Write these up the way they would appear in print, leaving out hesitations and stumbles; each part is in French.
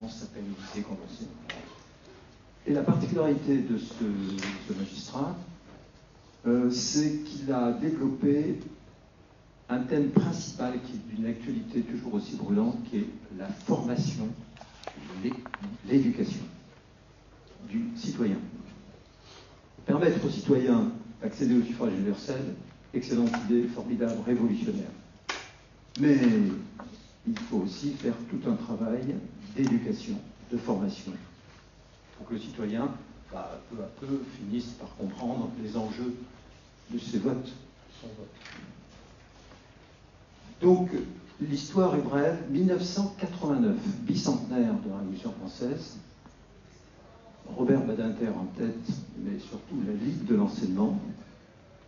s'appelle lycée Condorcet. Et la particularité de ce magistrat, c'est qu'il a développé un thème principal qui est d'une actualité toujours aussi brûlante, qui est la formation, l'éducation du citoyen. Permettre aux citoyens d'accéder au suffrage universel, excellente idée, formidable, révolutionnaire. Mais il faut aussi faire tout un travail d'éducation, de formation, pour que le citoyen, peu à peu, finisse par comprendre les enjeux de ses votes, son vote. Donc, l'histoire est brève. 1989, bicentenaire de la Révolution française, Robert Badinter en tête, mais surtout la Ligue de l'enseignement,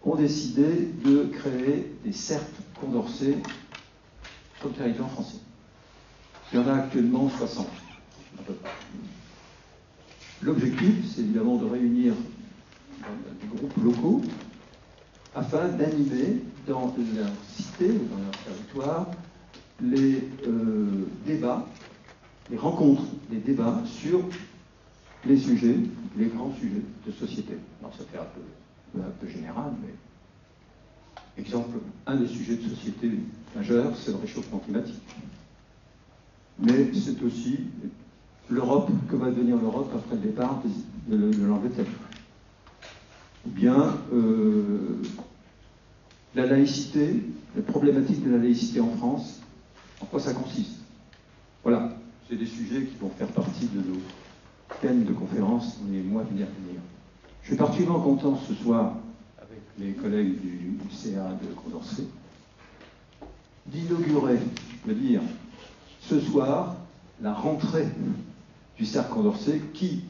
ont décidé de créer des cercles Condorcet sur le territoire français. Il y en a actuellement 60, à peu près. L'objectif, c'est évidemment de réunir des groupes locaux afin d'animer dans leur cité ou dans leur territoire les débats, les rencontres, les débats sur les sujets, les grands sujets de société. Alors ça fait un peu général, mais exemple, un des sujets de société majeurs, c'est le réchauffement climatique. Mais c'est aussi l'Europe, que va devenir l'Europe après le départ de l'Angleterre. Ou bien la laïcité, la problématique de la laïcité en France, en quoi ça consiste. Voilà, c'est des sujets qui vont faire partie de nos thèmes de conférences dans les mois à venir. Je suis particulièrement content ce soir, avec les collègues du CA de Condorcet, d'inaugurer, je veux dire, ce soir, la rentrée du cercle Condorcet qui,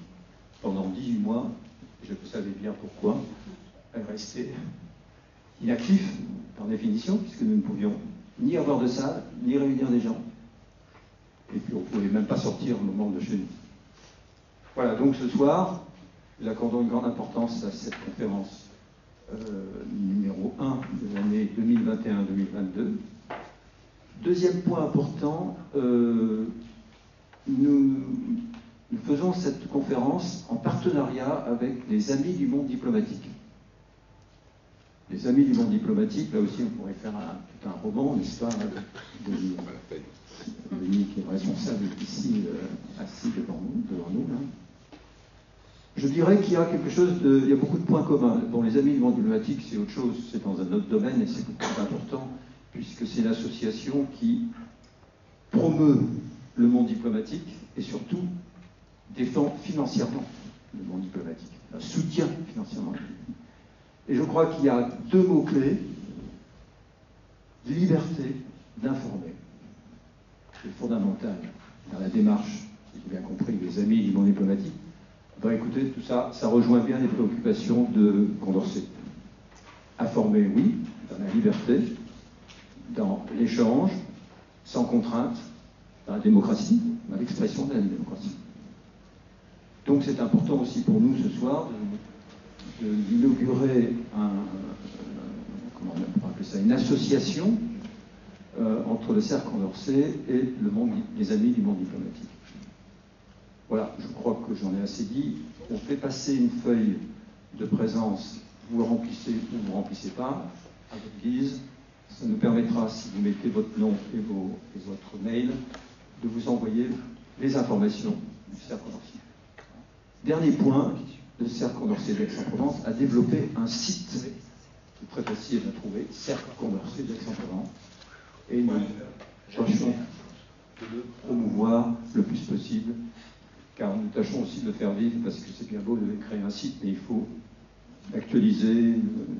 pendant 18 mois, je savais bien pourquoi, est resté inactif, par définition, puisque nous ne pouvions ni avoir de salle, ni réunir des gens. Et puis on ne pouvait même pas sortir au moment de chez nous. Voilà, donc ce soir, nous accordons une grande importance à cette conférence numéro 1 de l'année 2021-2022. Deuxième point important, nous faisons cette conférence en partenariat avec les Amis du monde diplomatique. Les Amis du monde diplomatique, là aussi on pourrait faire tout un roman, l'histoire de Denis qui est responsable ici, assis devant nous là. Je dirais qu'il y a quelque chose il y a beaucoup de points communs. Bon, les Amis du monde diplomatique, c'est autre chose, c'est dans un autre domaine et c'est beaucoup plus important, puisque c'est l'association qui promeut le monde diplomatique et surtout défend financièrement le monde diplomatique, soutient financièrement. Et je crois qu'il y a deux mots-clés: liberté d'informer. C'est fondamental dans la démarche, si j'ai bien compris, des Amis du monde diplomatique. Ben, écoutez, tout ça, ça rejoint bien les préoccupations de Condorcet. Informer, oui, dans la liberté, dans l'échange, sans contrainte, dans la démocratie, dans l'expression de la démocratie. Donc c'est important aussi pour nous ce soir d'inaugurer comment on pourrait appeler ça, une association entre le cercle Condorcet et les Amis du monde diplomatique. Voilà, je crois que j'en ai assez dit. On fait passer une feuille de présence, vous le remplissez ou vous ne remplissez pas, à votre guise. Ça nous permettra, si vous mettez votre nom et votre mail, de vous envoyer les informations du cercle Condorcet. Dernier point, le cercle Condorcet d'Aix-en-Provence a développé un site qui est très facile à trouver, cercle Condorcet d'Aix-en-Provence, et nous tâchons de le promouvoir le plus possible, car nous tâchons aussi de le faire vivre, parce que c'est bien beau de créer un site, mais il faut l'actualiser,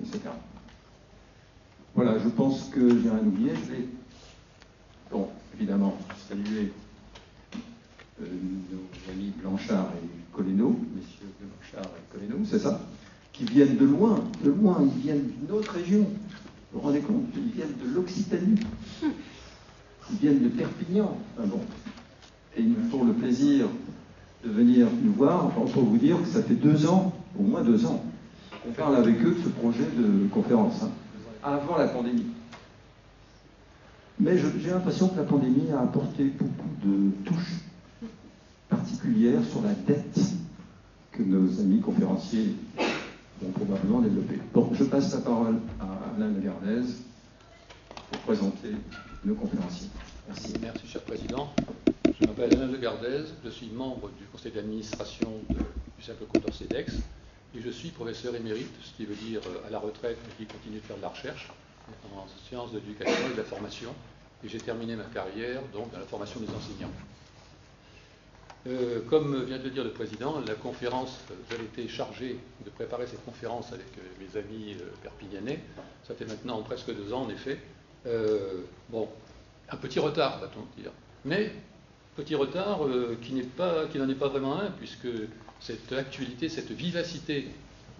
etc. Voilà, je pense que j'ai rien oublié. Je vais, bon, évidemment, saluer nos amis Blanchard et Coleno, messieurs Blanchard et Coleno, c'est ça, qui viennent de loin, ils viennent d'une autre région. Vous vous rendez compte, ils viennent de l'Occitanie, ils viennent de Perpignan. Enfin bon. Et ils nous font le plaisir de venir nous voir. Enfin, pour vous dire que ça fait 2 ans, au moins 2 ans, qu'on parle avec eux de ce projet de conférence, avant la pandémie. Mais j'ai l'impression que la pandémie a apporté beaucoup de touches particulière sur la dette que nos amis conférenciers vont probablement développer. Bon, je passe la parole à Alain Legardez pour présenter nos conférenciers. Merci. Merci, cher Président. Je m'appelle Alain Legardez, je suis membre du conseil d'administration du Cercle Condorcet d'Aix et je suis professeur émérite, ce qui veut dire à la retraite, mais qui continue de faire de la recherche en sciences de l'éducation et de la formation. Et j'ai terminé ma carrière donc dans la formation des enseignants. Comme vient de le dire le Président, la conférence, j'avais été chargé de préparer cette conférence avec mes amis perpignanais. Ça fait maintenant presque 2 ans en effet. Bon, un petit retard, va-t-on dire. Mais petit retard qui n'en est pas vraiment un, puisque cette actualité, cette vivacité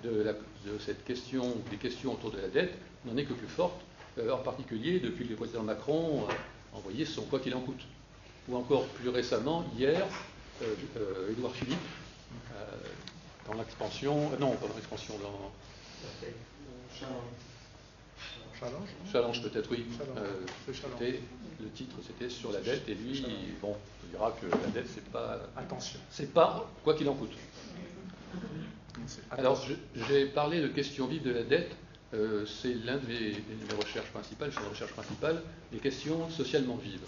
de cette question, des questions autour de la dette, n'en est que plus forte, en particulier depuis que le président Macron a envoyé son quoi qu'il en coûte. Ou encore plus récemment, hier, Édouard Philippe, dans l'expansion, non, pas dans l'expansion, dans Challenge peut-être, oui. Le titre c'était sur la dette, et lui, bon, il dira que la dette, c'est pas. Attention. C'est pas quoi qu'il en coûte. Alors, j'ai parlé de questions vives de la dette, c'est l'une de mes recherches principales, c'est la recherche principale, les questions socialement vives.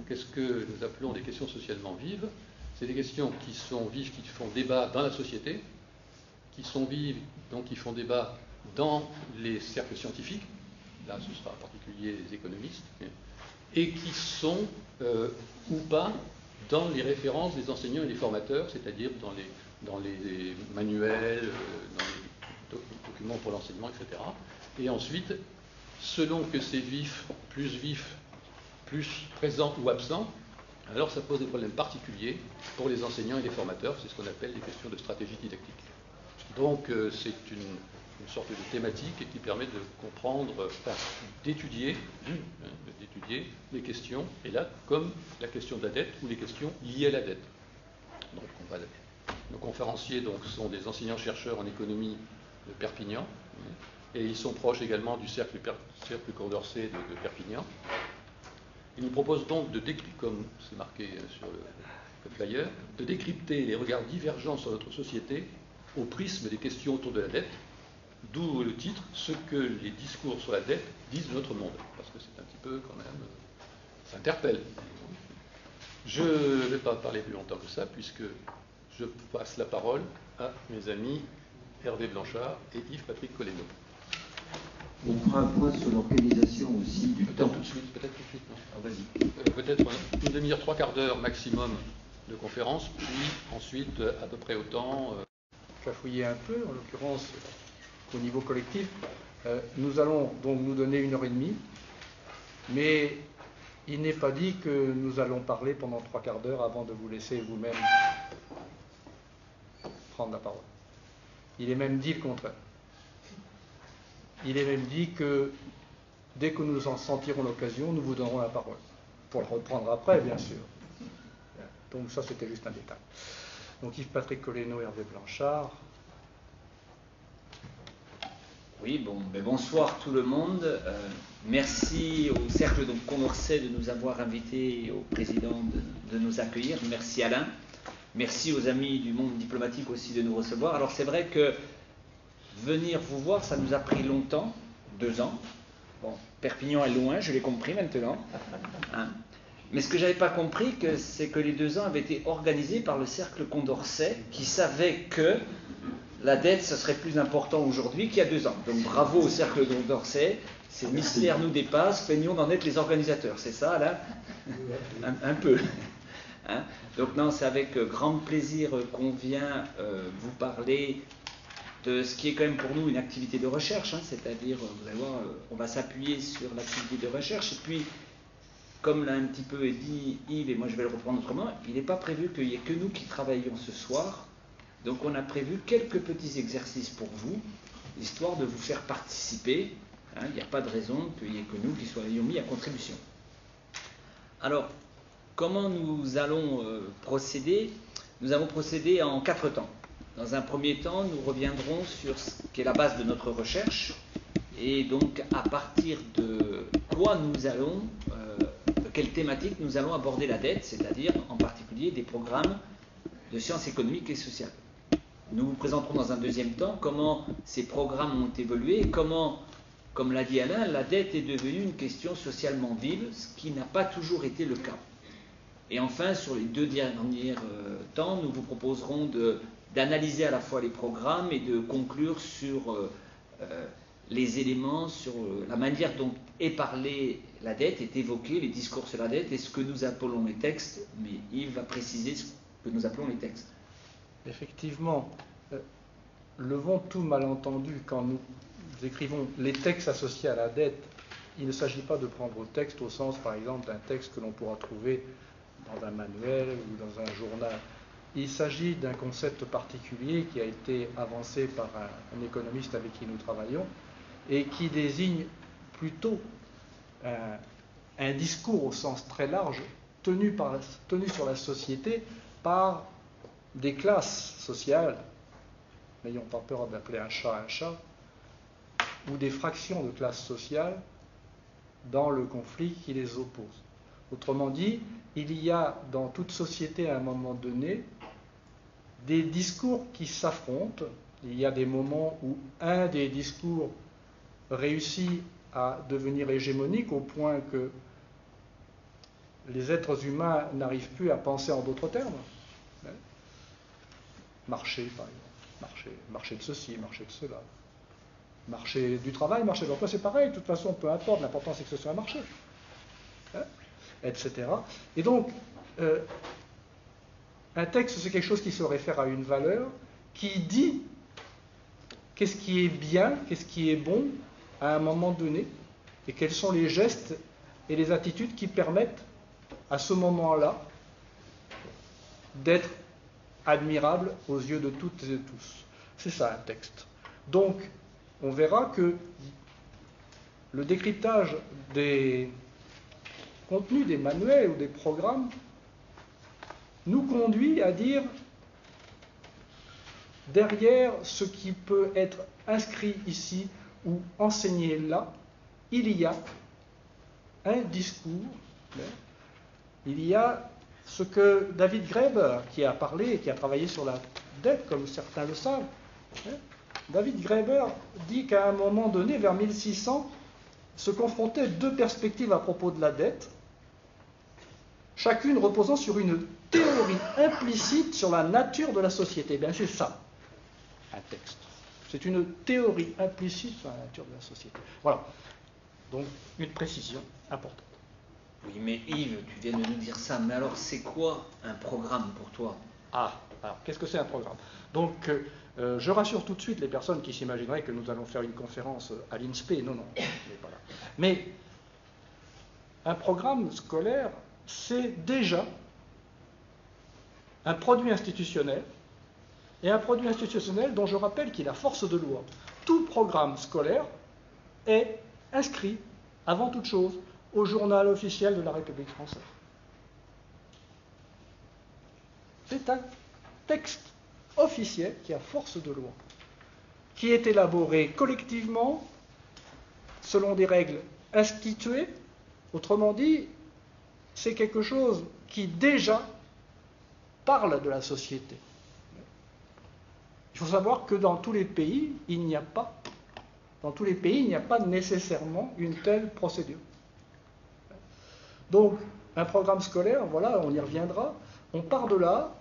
Qu'est-ce que nous appelons des questions socialement vives? C'est des questions qui sont vives, qui font débat dans la société, qui sont vives, donc qui font débat dans les cercles scientifiques, là ce sera en particulier les économistes, et qui sont ou pas dans les références des enseignants et des formateurs, c'est-à-dire dans les manuels, dans les documents pour l'enseignement, etc. Et ensuite, selon que c'est vif, plus présent ou absent, alors ça pose des problèmes particuliers pour les enseignants et les formateurs, c'est ce qu'on appelle les questions de stratégie didactique. Donc c'est une sorte de thématique qui permet de comprendre, d'étudier les questions, et là, comme la question de la dette ou les questions liées à la dette. Donc nos conférenciers sont des enseignants-chercheurs en économie de Perpignan, et ils sont proches également du cercle Condorcet de Perpignan. Ils nous proposent donc, comme c'est marqué sur le flyer, de décrypter les regards divergents sur notre société au prisme des questions autour de la dette, d'où le titre « Ce que les discours sur la dette disent de notre monde », parce que c'est un petit peu quand même, ça interpelle. Je ne vais pas parler plus longtemps que ça, puisque je passe la parole à mes amis Hervé Blanchard et Yves-Patrick Coleno. On fera un point sur l'organisation aussi du temps. Peut-être tout de suite, non. Ah, vas-y. Peut-être une demi-heure, 3/4 d'heure maximum de conférence, puis ensuite à peu près autant. Cafouiller un peu, en l'occurrence au niveau collectif. Nous allons donc nous donner 1h30, mais il n'est pas dit que nous allons parler pendant 3/4 d'heure avant de vous laisser vous-même prendre la parole. Il est même dit le contraire. Il est même dit que dès que nous en sentirons l'occasion, nous vous donnerons la parole. Pour le reprendre après, bien sûr. Donc ça, c'était juste un détail. Donc Yves-Patrick Coleno, Hervé Blanchard. Oui, bonsoir tout le monde. Merci au Cercle Condorcet de nous avoir invités, au président de nous accueillir. Merci Alain. Merci aux amis du monde diplomatique aussi de nous recevoir. Alors c'est vrai que venir vous voir, ça nous a pris longtemps, 2 ans. Bon, Perpignan est loin, je l'ai compris maintenant. Hein. Mais ce que je n'avais pas compris, c'est que les 2 ans avaient été organisés par le Cercle Condorcet, qui savait que la dette, ce serait plus important aujourd'hui qu'il y a 2 ans. Donc bravo au Cercle Condorcet, ces mystères nous dépassent, feignons d'en être les organisateurs, c'est ça là? Un peu. Hein. Donc non, c'est avec grand plaisir qu'on vient vous parler de ce qui est quand même pour nous une activité de recherche, hein, c'est-à-dire, vous allez voir, on va s'appuyer sur l'activité de recherche, et puis, comme l'a un petit peu dit Yves, et moi je vais le reprendre autrement, il n'est pas prévu qu'il n'y ait que nous qui travaillions ce soir, donc on a prévu quelques petits exercices pour vous, histoire de vous faire participer, hein, il n'y a pas de raison qu'il n'y ait que nous qui soyons mis à contribution. Alors, comment nous allons procéder? Nous allons procéder en 4 temps. Dans un premier temps, nous reviendrons sur ce qui est la base de notre recherche et donc à partir de quoi nous allons, de quelle thématique nous allons aborder la dette, c'est-à-dire en particulier des programmes de sciences économiques et sociales. Nous vous présenterons dans un deuxième temps comment ces programmes ont évolué et comment, comme l'a dit Alain, la dette est devenue une question socialement vive, ce qui n'a pas toujours été le cas. Et enfin, sur les 2 derniers temps, nous vous proposerons d'analyser à la fois les programmes et de conclure sur les éléments, sur la manière dont est parlée la dette, est évoquée, les discours sur la dette et ce que nous appelons les textes. Mais Yves va préciser ce que nous appelons les textes. Effectivement, levons tout malentendu quand nous écrivons les textes associés à la dette. Il ne s'agit pas de prendre au texte au sens, par exemple, d'un texte que l'on pourra trouver dans un manuel ou dans un journal. Il s'agit d'un concept particulier qui a été avancé par un économiste avec qui nous travaillons et qui désigne plutôt un discours au sens très large tenu sur la société par des classes sociales, n'ayons pas peur d'appeler un chat, ou des fractions de classes sociales dans le conflit qui les oppose. Autrement dit, il y a dans toute société à un moment donné des discours qui s'affrontent. Il y a des moments où un des discours réussit à devenir hégémonique au point que les êtres humains n'arrivent plus à penser en d'autres termes. Marché, par exemple. Marché de ceci, marché de cela. Marché du travail, marché de l'emploi, c'est pareil. De toute façon, peu importe, l'important c'est que ce soit un marché. Etc. Et donc, un texte, c'est quelque chose qui se réfère à une valeur, qui dit qu'est-ce qui est bien, qu'est-ce qui est bon à un moment donné, et quels sont les gestes et les attitudes qui permettent à ce moment-là d'être admirable aux yeux de toutes et de tous. C'est ça un texte. Donc, on verra que le décryptage des contenus des manuels ou des programmes nous conduit à dire derrière ce qui peut être inscrit ici ou enseigné là, il y a un discours, il y a ce que David Graeber, qui a parlé et qui a travaillé sur la dette, comme certains le savent, David Graeber dit qu'à un moment donné, vers 1600, se confrontaient 2 perspectives à propos de la dette, chacune reposant sur une théorie implicite sur la nature de la société. Bien, c'est ça, un texte. C'est une théorie implicite sur la nature de la société. Voilà. Donc, une précision importante. Oui, mais Yves, tu viens de nous dire ça, mais alors c'est quoi un programme pour toi? Ah, alors, qu'est-ce que c'est un programme? Donc, je rassure tout de suite les personnes qui s'imagineraient que nous allons faire une conférence à l'INSPE. Non, non, voilà. Mais un programme scolaire, c'est déjà un produit institutionnel, et un produit institutionnel dont je rappelle qu'il a force de loi. Tout programme scolaire est inscrit, avant toute chose, au journal officiel de la République française. C'est un texte officiel qui a force de loi, qui est élaboré collectivement selon des règles instituées. Autrement dit, c'est quelque chose qui déjà parle de la société. Il faut savoir que dans tous les pays, il n'y a pas nécessairement une telle procédure. Donc, un programme scolaire, voilà, on y reviendra. On part de là,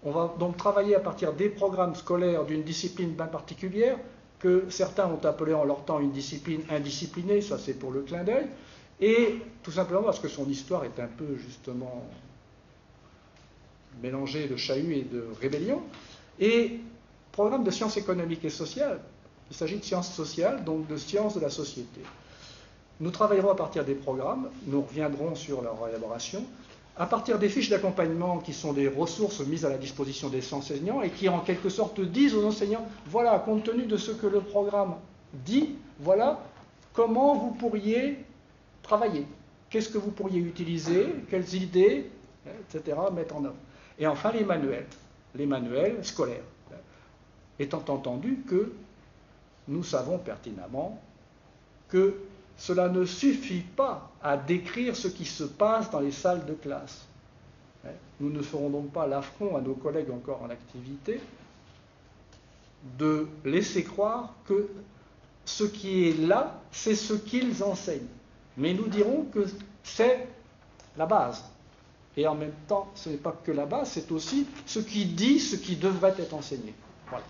on va donc travailler à partir des programmes scolaires d'une discipline bien particulière, que certains ont appelé en leur temps une discipline indisciplinée, ça c'est pour le clin d'œil, et tout simplement parce que son histoire est un peu justement mélangée de chahut et de rébellion. Et programme de sciences économiques et sociales, il s'agit de sciences sociales, donc de sciences de la société. Nous travaillerons à partir des programmes, nous reviendrons sur leur élaboration, à partir des fiches d'accompagnement qui sont des ressources mises à la disposition des enseignants et qui en quelque sorte disent aux enseignants, voilà, compte tenu de ce que le programme dit, voilà comment vous pourriez travailler, qu'est-ce que vous pourriez utiliser, quelles idées, etc., mettre en œuvre. Et enfin les manuels scolaires, étant entendu que nous savons pertinemment que cela ne suffit pas à décrire ce qui se passe dans les salles de classe. Nous ne ferons donc pas l'affront à nos collègues encore en activité de laisser croire que ce qui est là, c'est ce qu'ils enseignent. Mais nous dirons que c'est la base. Et en même temps, ce n'est pas que la base, c'est aussi ce qui dit ce qui devrait être enseigné. Voilà.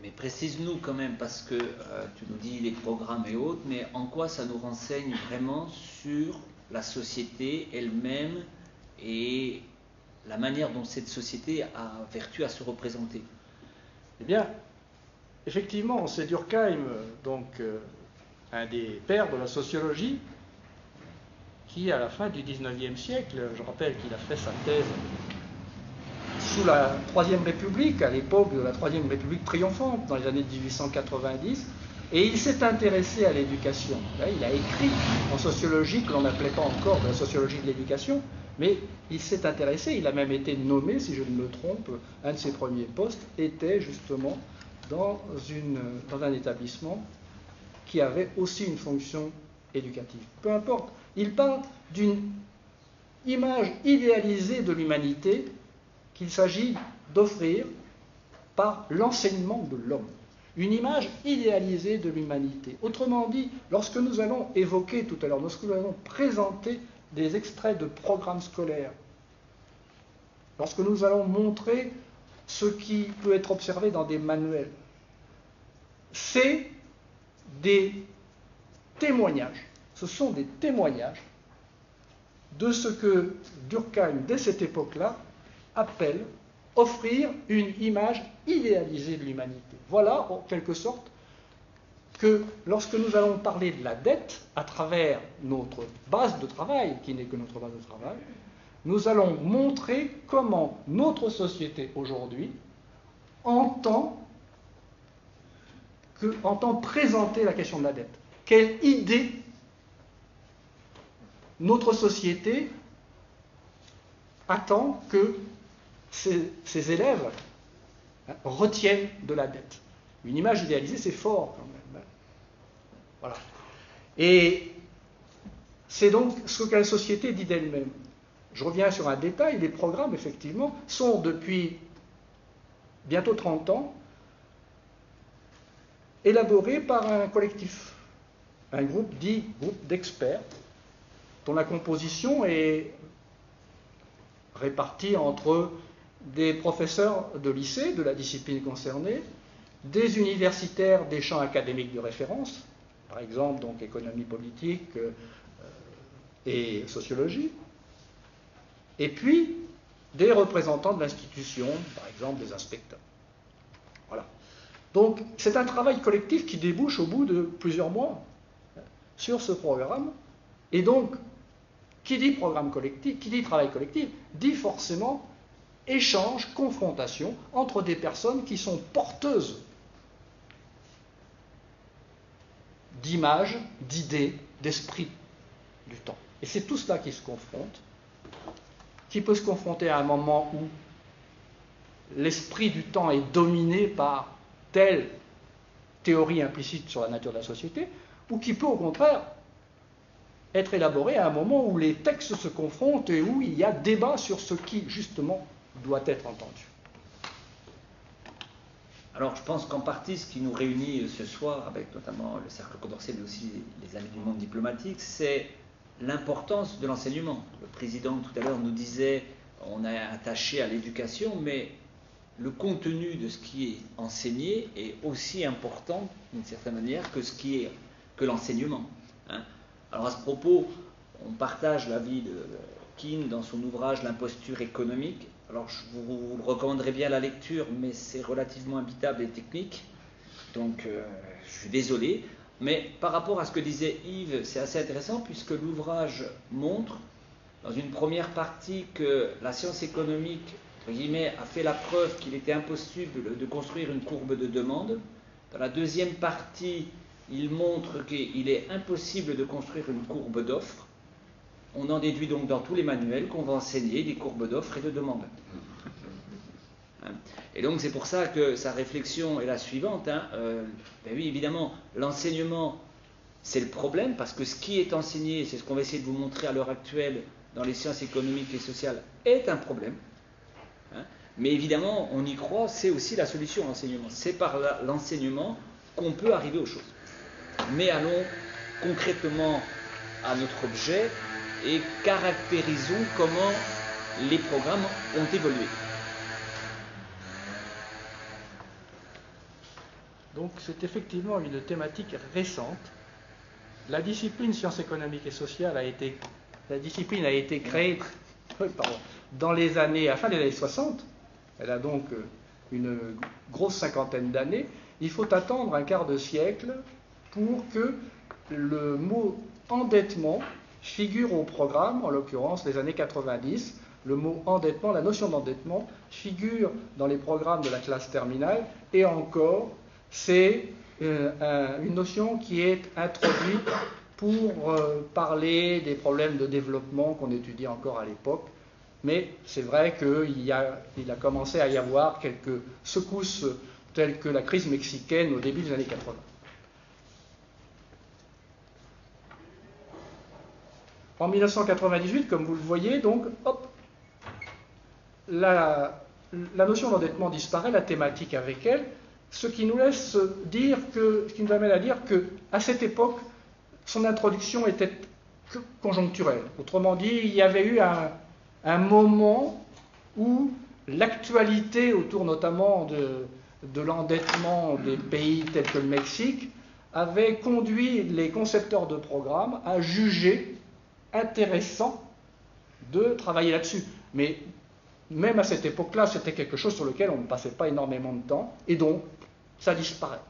Mais précise-nous quand même, parce que tu nous dis les programmes et autres, mais en quoi ça nous renseigne vraiment sur la société elle-même et la manière dont cette société a vertu à se représenter? Eh bien, effectivement, c'est Durkheim, donc un des pères de la sociologie, qui, à la fin du XIXe siècle, je rappelle qu'il a fait sa thèse sous la Troisième République, à l'époque de la Troisième République triomphante, dans les années 1890, et il s'est intéressé à l'éducation. Il a écrit en sociologie, que l'on n'appelait pas encore de la sociologie de l'éducation, mais il s'est intéressé, il a même été nommé, si je ne me trompe, un de ses premiers postes était justement dans un établissement qui avait aussi une fonction éducative. Peu importe, il parle d'une image idéalisée de l'humanité qu'il s'agit d'offrir par l'enseignement de l'homme. Une image idéalisée de l'humanité. Autrement dit, lorsque nous allons évoquer tout à l'heure, lorsque nous allons présenter des extraits de programmes scolaires, lorsque nous allons montrer ce qui peut être observé dans des manuels, c'est des témoignages. Ce sont des témoignages de ce que Durkheim, dès cette époque-là, appelle offrir une image idéalisée de l'humanité. Voilà, en quelque sorte, que lorsque nous allons parler de la dette, à travers notre base de travail, qui n'est que notre base de travail, nous allons montrer comment notre société aujourd'hui entend présenter la question de la dette. Quelle idée notre société attend que ses élèves retiennent de la dette. Une image idéalisée, c'est fort quand même. Voilà. Et c'est donc ce que la société dit d'elle-même. Je reviens sur un détail, les programmes, effectivement, sont depuis bientôt 30 ans élaborés par un collectif, un groupe dit groupe d'experts, dont la composition est répartie entre des professeurs de lycée, de la discipline concernée, des universitaires des champs académiques de référence, par exemple donc économie politique et sociologie, et puis des représentants de l'institution, par exemple des inspecteurs. Voilà. Donc c'est un travail collectif qui débouche au bout de plusieurs mois sur ce programme, et donc qui dit programme collectif, qui dit travail collectif, dit forcément échange, confrontation entre des personnes qui sont porteuses d'images, d'idées, d'esprit du temps. Et c'est tout cela qui se confronte, qui peut se confronter à un moment où l'esprit du temps est dominé par telle théorie implicite sur la nature de la société, ou qui peut au contraire être élaboré à un moment où les textes se confrontent et où il y a débat sur ce qui, justement, doit être entendu. Alors, je pense qu'en partie, ce qui nous réunit ce soir, avec notamment le Cercle Condorcet, mais aussi les Amis du monde diplomatique, c'est l'importance de l'enseignement. Le président, tout à l'heure, nous disait on est attaché à l'éducation, mais le contenu de ce qui est enseigné est aussi important, d'une certaine manière, que l'enseignement. Hein. Alors, à ce propos, on partage l'avis de Keane dans son ouvrage L'imposture économique. Alors, je vous recommanderais bien la lecture, mais c'est relativement imbitable et technique, donc je suis désolé. Mais par rapport à ce que disait Yves, c'est assez intéressant, puisque l'ouvrage montre, dans une première partie, que la science économique, entre guillemets, a fait la preuve qu'il était impossible de construire une courbe de demande. Dans la deuxième partie, il montre qu'il est impossible de construire une courbe d'offres. On en déduit donc dans tous les manuels qu'on va enseigner des courbes d'offres et de demande. Et donc c'est pour ça que sa réflexion est la suivante. Ben oui, évidemment, l'enseignement, c'est le problème, parce que ce qui est enseigné, c'est ce qu'on va essayer de vous montrer à l'heure actuelle, dans les sciences économiques et sociales est un problème. Hein, mais évidemment, on y croit, c'est aussi la solution, l'enseignement. C'est par l'enseignement qu'on peut arriver aux choses. Mais allons concrètement à notre objet et caractérisons comment les programmes ont évolué. Donc c'est effectivement une thématique récente. La discipline sciences économiques et sociales a été créée dans les années, à la fin des années 60. Elle a donc une grosse cinquantaine d'années. Il faut attendre un quart de siècle pour que le mot endettement figure au programme, en l'occurrence les années 90. Le mot endettement, la notion d'endettement, figure dans les programmes de la classe terminale, et encore, c'est une notion qui est introduite pour parler des problèmes de développement qu'on étudie encore à l'époque. Mais c'est vrai qu'il a commencé à y avoir quelques secousses telles que la crise mexicaine au début des années 80. En 1998, comme vous le voyez, donc, hop, la notion d'endettement disparaît, la thématique avec elle, ce qui nous laisse dire ce qui nous amène à dire qu'à cette époque, son introduction était que conjoncturelle. Autrement dit, il y avait eu un moment où l'actualité autour notamment de l'endettement des pays tels que le Mexique avait conduit les concepteurs de programmes à juger intéressant de travailler là-dessus. Mais même à cette époque-là, c'était quelque chose sur lequel on ne passait pas énormément de temps, et donc ça disparaît.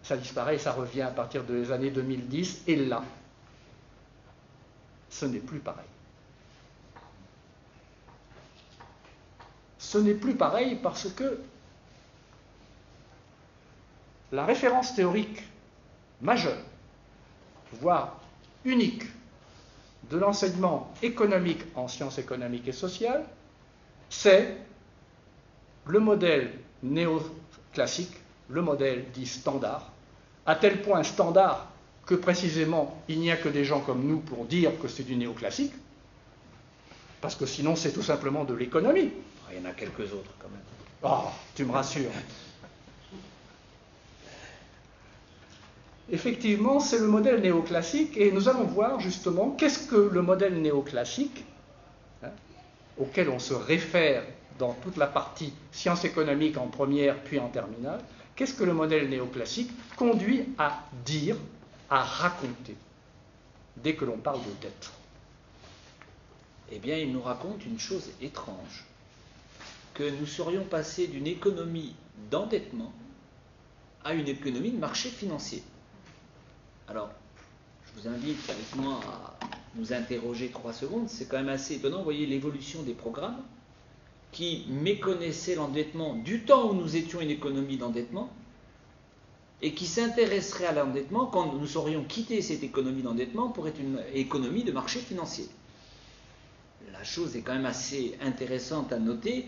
Ça disparaît et ça revient à partir des années 2010, et là, ce n'est plus pareil. Ce n'est plus pareil parce que la référence théorique majeure, voire unique, de l'enseignement économique en sciences économiques et sociales, c'est le modèle néoclassique, le modèle dit standard, à tel point standard que précisément il n'y a que des gens comme nous pour dire que c'est du néoclassique, parce que sinon c'est tout simplement de l'économie. Il y en a quelques autres quand même. Oh, tu me rassures. Effectivement, c'est le modèle néoclassique, et nous allons voir justement qu'est-ce que le modèle néoclassique, auquel on se réfère dans toute la partie sciences économiques en première puis en terminale, qu'est-ce que le modèle néoclassique conduit à dire, à raconter, dès que l'on parle de dette. Eh bien, il nous raconte une chose étrange, que nous serions passés d'une économie d'endettement à une économie de marché financier. Alors, je vous invite avec moi à nous interroger 3 secondes. C'est quand même assez étonnant. Vous voyez l'évolution des programmes qui méconnaissaient l'endettement du temps où nous étions une économie d'endettement et qui s'intéresseraient à l'endettement quand nous aurions quitté cette économie d'endettement pour être une économie de marché financier. La chose est quand même assez intéressante à noter.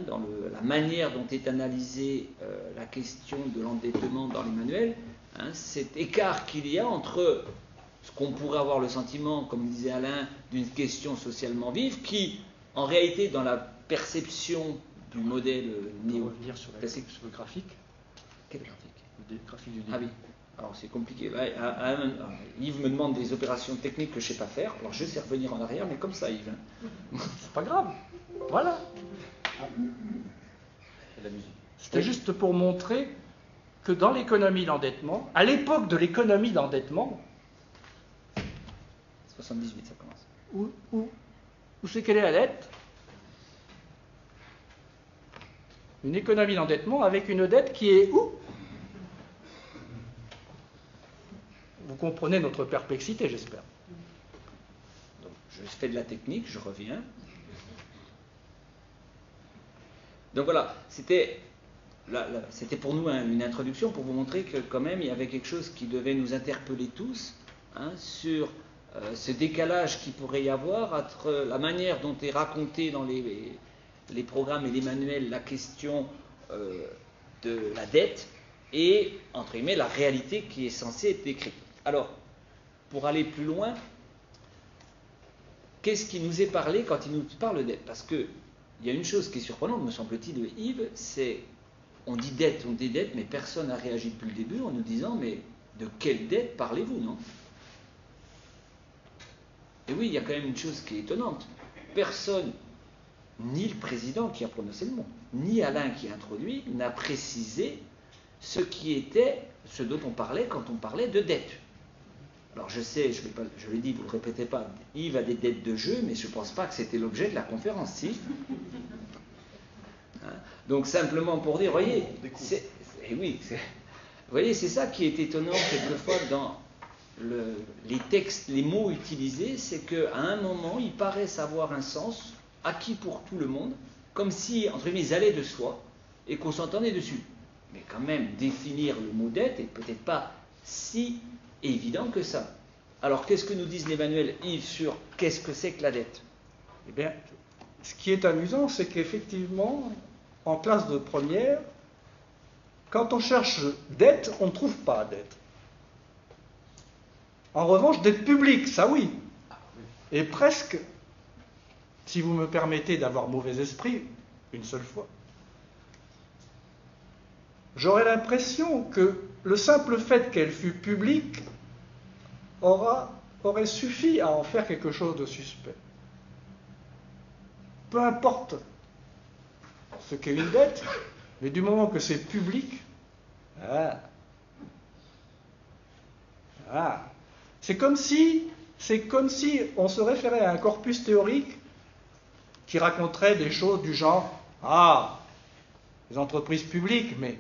Dans la manière dont est analysée la question de l'endettement dans les manuels, cet écart qu'il y a entre ce qu'on pourrait avoir le sentiment, comme disait Alain, d'une question socialement vive, qui, en réalité, dans la perception du modèle revenir sur le graphique. Quel graphique? Le graphique du début. Ah oui, alors c'est compliqué. Yves me demande des opérations techniques que je ne sais pas faire, alors je sais revenir en arrière, mais comme ça, Yves. C'est pas grave. Voilà. C'était juste pour montrer que dans l'économie d'endettement, à l'époque de l'économie d'endettement, 78 ça commence. Où c'est quelle est la dette? Une économie d'endettement avec une dette qui est où? Vous comprenez notre perplexité, j'espère. Donc, je fais de la technique, je reviens. Donc voilà, c'était pour nous une introduction pour vous montrer que quand même il y avait quelque chose qui devait nous interpeller tous sur ce décalage qu'il pourrait y avoir entre la manière dont est racontée dans les programmes et les manuels la question de la dette et, entre guillemets, la réalité qui est censée être décrite. Alors, pour aller plus loin, qu'est-ce qui nous est parlé quand il nous parle de dette? Parce qu'il y a une chose qui est surprenante, me semble-t-il, de Yves, c'est on dit dette, mais personne n'a réagi depuis le début en nous disant mais de quelle dette parlez-vous, non? Et oui, il y a quand même une chose qui est étonnante. Personne, ni le président qui a prononcé le mot, ni Alain qui a introduit, n'a précisé ce dont on parlait quand on parlait de dette. Alors je sais, je l'ai dit, vous ne le répétez pas, Yves a des dettes de jeu, mais je ne pense pas que c'était l'objet de la conférence, si. Hein? Donc simplement pour dire, voyez, c'est ça qui est étonnant quelquefois dans les textes, les mots utilisés, c'est qu'à un moment, ils paraissent avoir un sens acquis pour tout le monde, comme si, entre guillemets, ils allaient de soi et qu'on s'entendait dessus. Mais quand même, définir le mot dette n'est peut-être pas si évident que ça. Alors, qu'est-ce que nous disent les manuels, Yves, sur qu'est-ce que c'est que la dette? Eh bien, ce qui est amusant, c'est qu'effectivement, en classe de première, quand on cherche dette, on ne trouve pas dette. En revanche, dette publique, ça oui. Et presque, si vous me permettez d'avoir mauvais esprit, une seule fois, j'aurais l'impression que le simple fait qu'elle fût publique aurait suffi à en faire quelque chose de suspect. Peu importe ce qu'est une dette, mais du moment que c'est public, c'est comme si on se référait à un corpus théorique qui raconterait des choses du genre les entreprises publiques, mais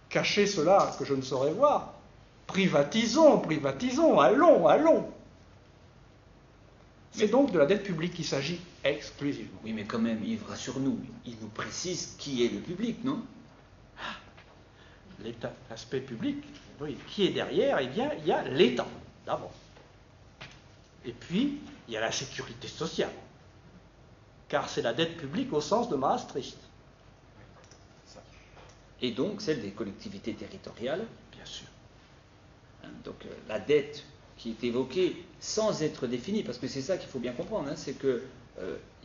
cachez cela que je ne saurais voir. Privatisons, allons. C'est donc de la dette publique qu'il s'agit exclusivement. Oui, mais quand même, Yves, rassure-nous, il nous précise qui est le public, non? L'État, l'aspect public, oui. Qui est derrière? Eh bien, il y a l'État, d'abord. Et puis, il y a la sécurité sociale. Car c'est la dette publique au sens de Maastricht. Et donc, celle des collectivités territoriales? Bien sûr. Donc, la dette qui est évoquée sans être définie, parce que c'est ça qu'il faut bien comprendre, c'est qu'il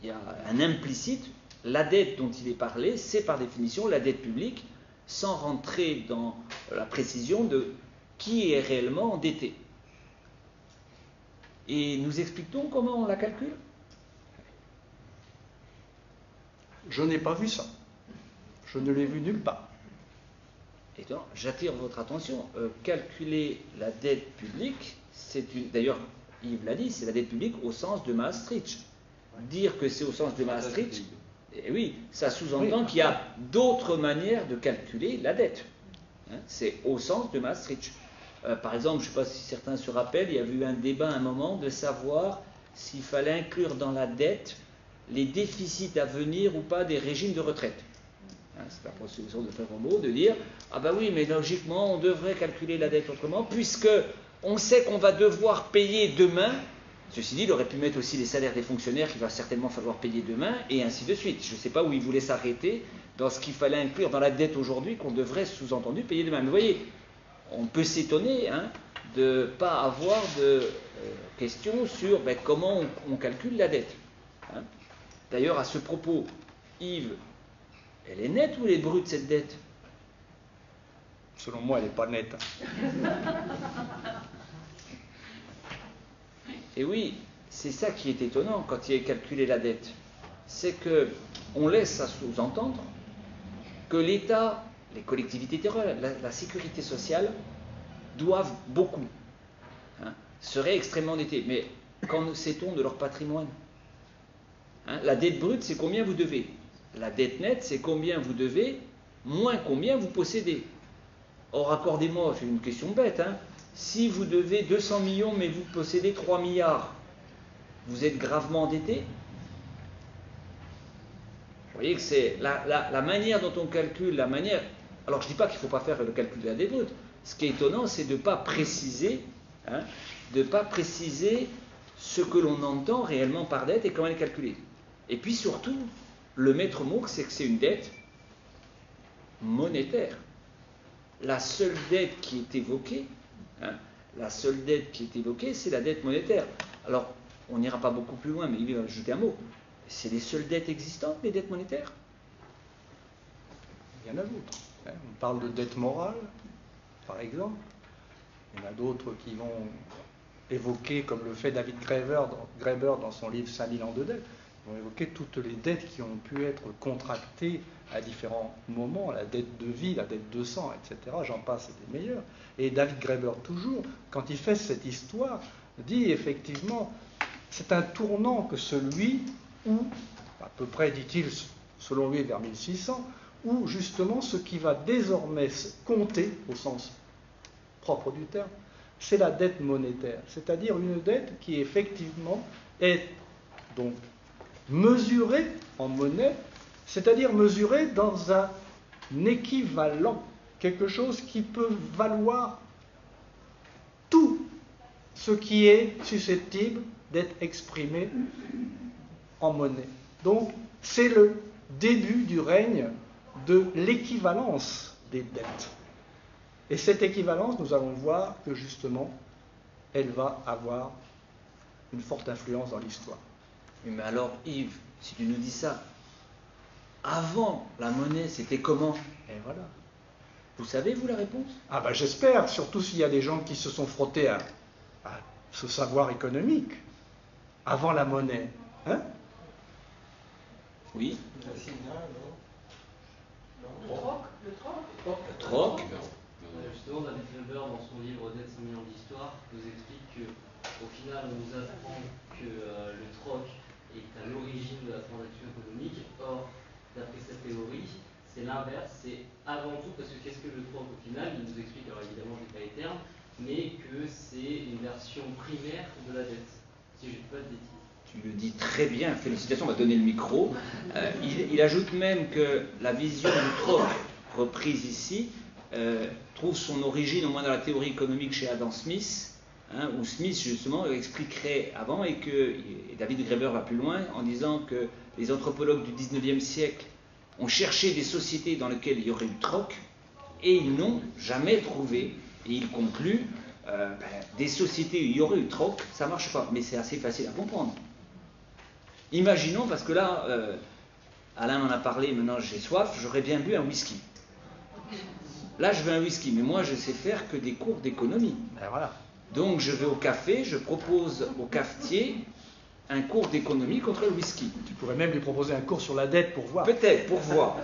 y a un implicite, la dette dont il est parlé, c'est par définition la dette publique, sans rentrer dans la précision de qui est réellement endetté. Et nous expliquons comment on la calcule? Je n'ai pas vu ça. Je ne l'ai vu nulle part. Et donc, j'attire votre attention. Calculer la dette publique, d'ailleurs, Yves l'a dit, c'est la dette publique au sens de Maastricht. Dire que c'est au sens de Maastricht, eh oui, ça sous-entend qu'il y a d'autres manières de calculer la dette. C'est au sens de Maastricht. Par exemple, je ne sais pas si certains se rappellent, il y a eu un débat à un moment de savoir s'il fallait inclure dans la dette les déficits à venir ou pas des régimes de retraite. C'est la proposition de Ferrombault de dire ah ben oui, mais logiquement on devrait calculer la dette autrement, puisque on sait qu'on va devoir payer demain. Ceci dit, il aurait pu mettre aussi les salaires des fonctionnaires qu'il va certainement falloir payer demain, et ainsi de suite. Je ne sais pas où il voulait s'arrêter dans ce qu'il fallait inclure dans la dette aujourd'hui qu'on devrait sous-entendu payer demain. Mais vous voyez, on peut s'étonner de ne pas avoir de questions sur comment on calcule la dette. D'ailleurs, à ce propos, Yves, elle est nette ou elle est brute, cette dette? Selon moi, elle n'est pas nette. Et oui, c'est ça qui est étonnant quand il est calculé la dette. C'est qu'on laisse à sous-entendre que l'État, les collectivités territoriales, la sécurité sociale doivent beaucoup, seraient extrêmement endettés. Mais qu'en sait-on de leur patrimoine? La dette brute, c'est combien vous devez. La dette nette, c'est combien vous devez, moins combien vous possédez. Or, accordez-moi, c'est une question bête, si vous devez 200 millions, mais vous possédez 3 milliards, vous êtes gravement endetté? Vous voyez que c'est la manière dont on calcule, la manière... Alors, je ne dis pas qu'il ne faut pas faire le calcul de la dette brute. Ce qui est étonnant, c'est de ne pas préciser, ce que l'on entend réellement par dette et comment elle est calculée. Et puis surtout, le maître mot, c'est que c'est une dette monétaire. La seule dette qui est évoquée, la seule dette qui est évoquée, c'est la dette monétaire. Alors, on n'ira pas beaucoup plus loin, mais il va ajouter un mot. C'est les seules dettes existantes, les dettes monétaires? Il y en a d'autres. On parle de dette morale, par exemple. Il y en a d'autres qui vont évoquer, comme le fait David Graeber dans son livre 5000 ans de dette, ils vont évoquer toutes les dettes qui ont pu être contractées à différents moments, la dette de vie, la dette de sang, etc. J'en passe, c'est des meilleurs. Et David Graeber, toujours, quand il fait cette histoire, dit effectivement, c'est un tournant que celui où, à peu près, dit-il, selon lui, vers 1600, où justement ce qui va désormais compter, au sens propre du terme, c'est la dette monétaire, c'est-à-dire une dette qui effectivement est donc mesurée en monnaie, c'est-à-dire mesurée dans un équivalent, quelque chose qui peut valoir tout ce qui est susceptible d'être exprimé en monnaie. Donc, c'est le début du règne de l'équivalence des dettes. Et cette équivalence, nous allons voir que justement, elle va avoir une forte influence dans l'histoire. Mais alors, Yves, si tu nous dis ça, avant la monnaie, c'était comment? Et voilà. Vous savez, vous, la réponse? Ah ben j'espère, surtout s'il y a des gens qui se sont frottés à ce savoir économique avant la monnaie. Hein? Oui. Le troc. Le troc. Justement, David Graeber, dans son livre Dette 5000 ans d'histoire, nous explique qu'au final, on nous apprend que le troc est à l'origine de la transaction économique. Or, d'après cette théorie, c'est l'inverse, c'est avant tout, parce que qu'est-ce que le troc au final? Il nous explique, alors évidemment, je n'ai pas les termes, mais que c'est une version primaire de la dette, si je ne dis pas de bêtises. Tu le dis très bien, félicitations, on va donner le micro. Il ajoute même que la vision du troc, reprise ici, trouve son origine, au moins dans la théorie économique, chez Adam Smith, où Smith, justement, expliquerait avant, et David Graeber va plus loin, en disant que les anthropologues du 19e siècle ont cherché des sociétés dans lesquelles il y aurait eu troc, et ils n'ont jamais trouvé, et il conclut, des sociétés où il y aurait eu troc, ça ne marche pas, mais c'est assez facile à comprendre. Imaginons, parce que là, Alain m'en a parlé, maintenant j'ai soif, j'aurais bien bu un whisky. Là, je veux un whisky, mais moi, je sais faire que des cours d'économie. Ben voilà. Donc, je vais au café, je propose au cafetier un cours d'économie contre le whisky. Tu pourrais même lui proposer un cours sur la dette pour voir. Peut-être, pour voir.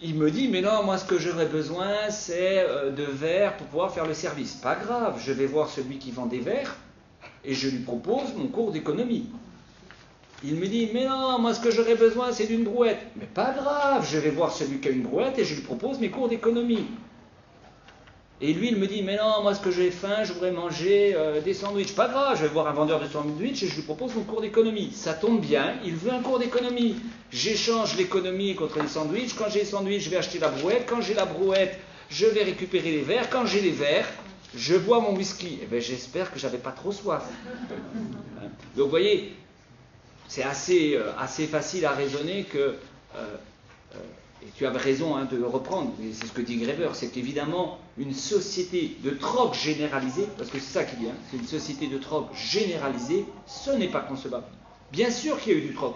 Il me dit, mais non, moi, ce que j'aurais besoin, c'est de verres pour pouvoir faire le service. Pas grave, je vais voir celui qui vend des verres et je lui propose mon cours d'économie. Il me dit, mais non, moi, ce que j'aurais besoin, c'est d'une brouette. Mais pas grave, je vais voir celui qui a une brouette et je lui propose mes cours d'économie. Et lui, il me dit, mais non, moi, ce que j'ai faim, je voudrais manger des sandwichs. Pas grave, je vais voir un vendeur de sandwichs et je lui propose mon cours d'économie. Ça tombe bien, il veut un cours d'économie. J'échange l'économie contre les sandwichs. Quand j'ai les sandwichs, je vais acheter la brouette. Quand j'ai la brouette, je vais récupérer les verres. Quand j'ai les verres, je bois mon whisky. Eh bien, j'espère que j'avais pas trop soif. Donc, vous voyez, c'est assez facile à raisonner que... et tu avais raison de le reprendre, et c'est ce que dit Graeber, c'est qu'évidemment, une société de troc généralisé, parce que c'est ça qu'il dit, c'est une société de troc généralisée, ce n'est pas concevable. Bien sûr qu'il y a eu du troc,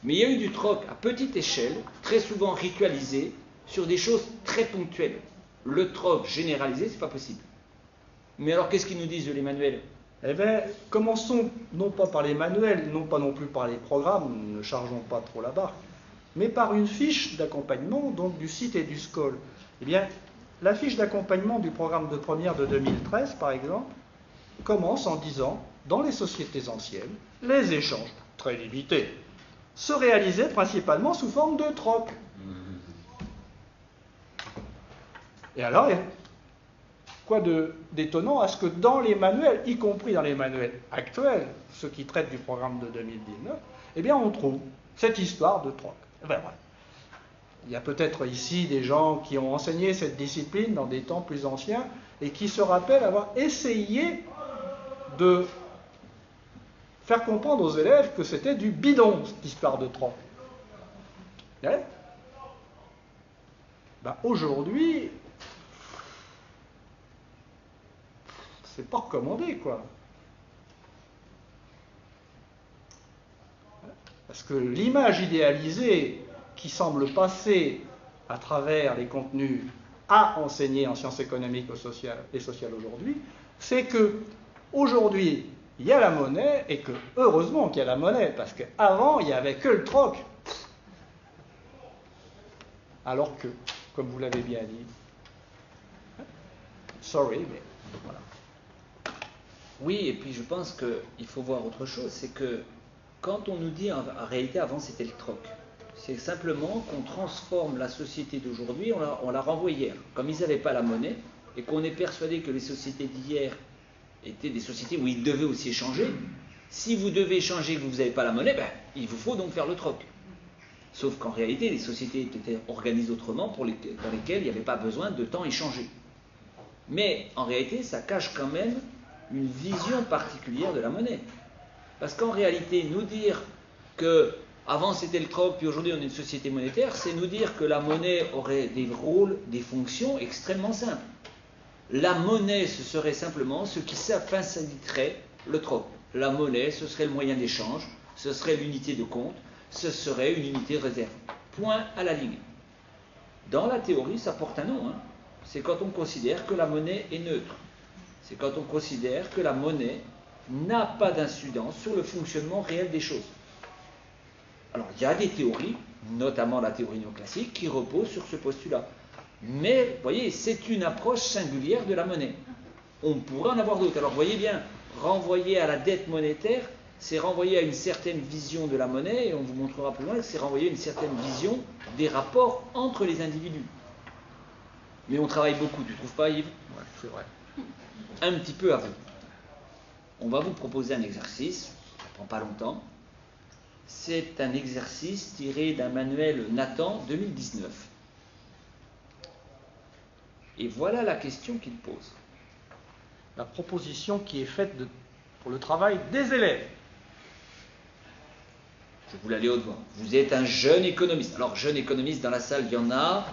mais il y a eu du troc à petite échelle, très souvent ritualisé, sur des choses très ponctuelles. Le troc généralisé, c'est pas possible. Mais alors, qu'est-ce qu'ils nous disent de les manuels? Eh bien, commençons non pas par les manuels, non pas non plus par les programmes, ne chargeons pas trop la barque, mais par une fiche d'accompagnement donc du site et du SCOL. Eh bien, la fiche d'accompagnement du programme de première de 2013, par exemple, commence en disant, dans les sociétés anciennes, les échanges, très limités, se réalisaient principalement sous forme de troc. Et alors, quoi d'étonnant à ce que dans les manuels, y compris dans les manuels actuels, ceux qui traitent du programme de 2019, eh bien, on trouve cette histoire de troc. Ben, voilà. Il y a peut-être ici des gens qui ont enseigné cette discipline dans des temps plus anciens et qui se rappellent avoir essayé de faire comprendre aux élèves que c'était du bidon, cette histoire de troc. Ben, aujourd'hui, c'est pas recommandé, quoi. Parce que l'image idéalisée qui semble passer à travers les contenus à enseigner en sciences économiques et sociales aujourd'hui, c'est que aujourd'hui il y a la monnaie, et que heureusement qu'il y a la monnaie, parce qu'avant il n'y avait que le troc. Alors que, comme vous l'avez bien dit, sorry, mais voilà. Oui, et puis je pense qu'il faut voir autre chose, c'est que quand on nous dit en réalité avant c'était le troc, c'est simplement qu'on transforme la société d'aujourd'hui, on la renvoie hier. Comme ils n'avaient pas la monnaie, et qu'on est persuadé que les sociétés d'hier étaient des sociétés où ils devaient aussi échanger, si vous devez échanger et que vous n'avez pas la monnaie, ben, il vous faut donc faire le troc. Sauf qu'en réalité, les sociétés étaient organisées autrement dans lesquelles il n'y avait pas besoin de temps échangé. Mais en réalité, ça cache quand même une vision particulière de la monnaie. Parce qu'en réalité, nous dire que avant c'était le troc, puis aujourd'hui on est une société monétaire, c'est nous dire que la monnaie aurait des rôles, des fonctions extrêmement simples. La monnaie, ce serait simplement ce qui faciliterait le troc. La monnaie, ce serait le moyen d'échange, ce serait l'unité de compte, ce serait une unité de réserve. Point à la ligne. Dans la théorie, ça porte un nom. C'est quand on considère que la monnaie est neutre. C'est quand on considère que la monnaie n'a pas d'incidence sur le fonctionnement réel des choses. Alors, il y a des théories, notamment la théorie néoclassique, qui repose sur ce postulat. Mais, vous voyez, c'est une approche singulière de la monnaie. On pourrait en avoir d'autres. Alors, vous voyez bien, renvoyer à la dette monétaire, c'est renvoyer à une certaine vision de la monnaie, et on vous montrera plus loin que c'est renvoyer à une certaine vision des rapports entre les individus. Mais on travaille beaucoup, tu ne trouves pas, Yves? Ouais, c'est vrai. Un petit peu à vous. On va vous proposer un exercice, ça ne prend pas longtemps. C'est un exercice tiré d'un manuel Nathan 2019. Et voilà la question qu'il pose. La proposition qui est faite pour le travail des élèves. Je vous la lis haute voix. Vous êtes un jeune économiste. Alors, jeune économiste dans la salle, il y en a,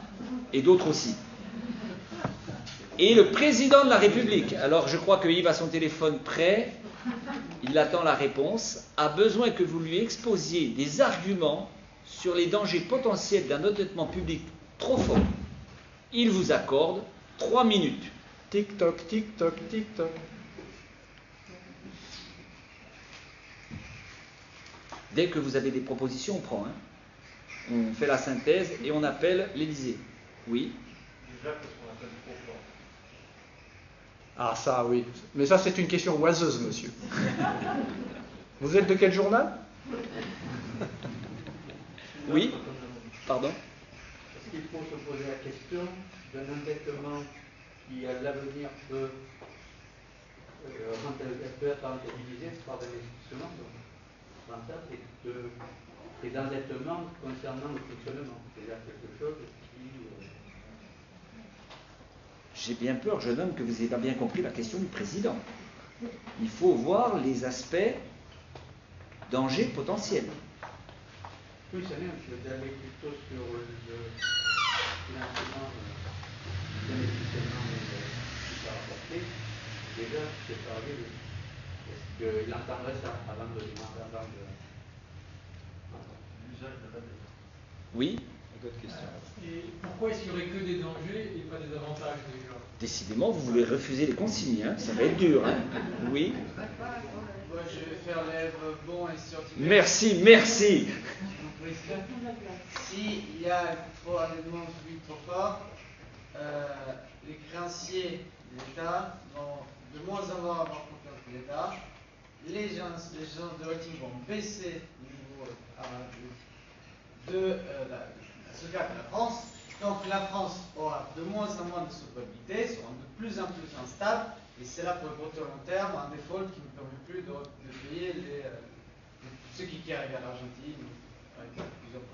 et d'autres aussi. Et le président de la République, alors je crois que Yves a son téléphone prêt, il attend la réponse, a besoin que vous lui exposiez des arguments sur les dangers potentiels d'un endettement public trop fort. Il vous accorde 3 minutes. Tic-toc, tic-toc, tic-toc. Dès que vous avez des propositions, on prend. On fait la synthèse et on appelle l'Élysée. Oui. Ah ça, oui. Mais ça, c'est une question oiseuse, monsieur. Vous êtes de quel journal? Oui. Pardon? Est-ce qu'il faut se poser la question d'un endettement qui, à l'avenir, peut être rentabilisé par l'investissement rentable et d'endettement concernant le fonctionnement? C'est-à-dire quelque chose qui... J'ai bien peur, jeune homme, que vous n'ayez pas bien compris la question du président. Il faut voir les aspects dangers potentiels. Oui, c'est bien, je vais aller plutôt sur le financement d'investissement qui va rapporter. Déjà, c'est parler de... Est-ce qu'il entendrait ça avant de demander l'usage de la dette? Oui. D'autres questions. Et pourquoi est-ce qu'il n'y aurait que des dangers et pas des avantages déjà? Décidément, vous voulez refuser les consignes, ça va être dur. Oui. Moi, je vais faire l'élève bon et scientifique. Merci, merci. S'il y a trop d'endettement public trop fort, les créanciers de l'État vont de moins en moins avoir confiance de l'État. Les gens de rating vont baisser le niveau de ce qu'a fait la France. Donc la France aura de moins en moins de solvabilité, sera de plus en plus instable, et c'est là pour le court long terme un default qui ne permet plus de payer ceux qui arrivent à l'Argentine à plusieurs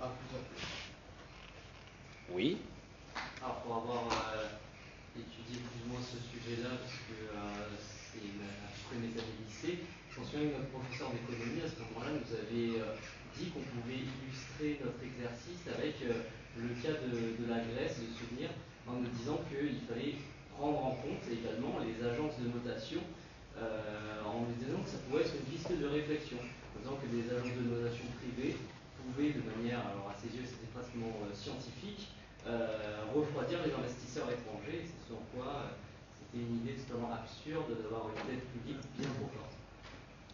pays. Oui. Alors pour avoir étudié plus ou moins ce sujet-là, parce que c'est la première année lycée, je me souviens que notre professeur d'économie à ce moment-là nous avait dit qu'on pouvait illustrer notre exercice avec le cas de la Grèce, de souvenir, en nous disant qu'il fallait prendre en compte également les agences de notation notation, en me disant que ça pourrait être une piste de réflexion, en disant que des agences de notation privées pouvaient, de manière, alors à ses yeux c'était pratiquement scientifique, refroidir les investisseurs étrangers, c'est ce en quoi c'était une idée totalement absurde d'avoir une dette publique bien trop forte.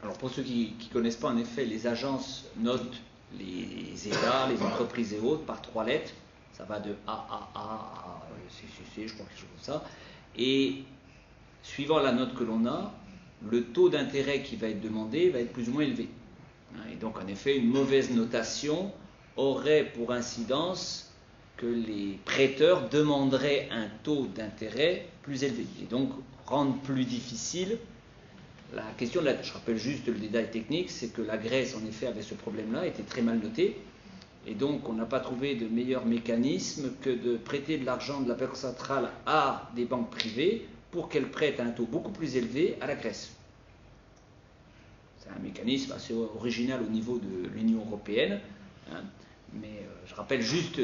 Alors pour ceux qui ne connaissent pas, en effet, les agences notent les États, les entreprises et autres par 3 lettres. Ça va de AAA à CCC, je crois, quelque chose comme ça. Et suivant la note que l'on a, le taux d'intérêt qui va être demandé va être plus ou moins élevé. Et donc, en effet, une mauvaise notation aurait pour incidence que les prêteurs demanderaient un taux d'intérêt plus élevé. Et donc, rendre plus difficile la question de la... Je rappelle juste le détail technique, c'est que la Grèce, en effet, avait ce problème-là, était très mal notée. Et donc, on n'a pas trouvé de meilleur mécanisme que de prêter de l'argent de la Banque centrale à des banques privées pour qu'elles prêtent à un taux beaucoup plus élevé à la Grèce. C'est un mécanisme assez original au niveau de l'Union européenne. Mais je rappelle juste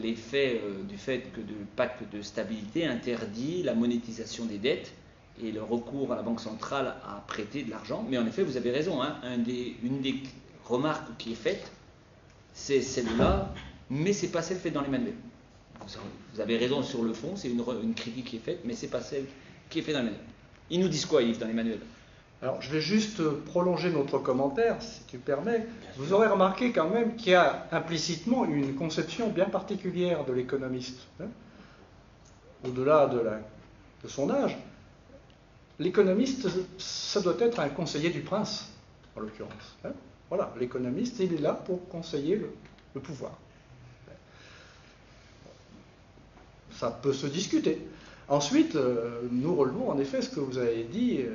l'effet du fait que le pacte de stabilité interdit la monétisation des dettes et le recours à la Banque centrale à prêter de l'argent. Mais en effet, vous avez raison, une des remarques qui est faite, c'est celle-là, mais ce n'est pas celle faite dans les manuels. Vous avez raison sur le fond, c'est une critique qui est faite, mais ce n'est pas celle qui est faite dans les manuels. Ils nous disent quoi, Yves, dans les manuels? Alors, je vais juste prolonger notre commentaire, si tu permets. Vous aurez remarqué quand même qu'il y a implicitement une conception bien particulière de l'économiste. Au-delà de son âge, l'économiste, ça doit être un conseiller du prince, en l'occurrence. Voilà, l'économiste, il est là pour conseiller le pouvoir. Ça peut se discuter. Ensuite, nous relevons en effet ce que vous avez dit.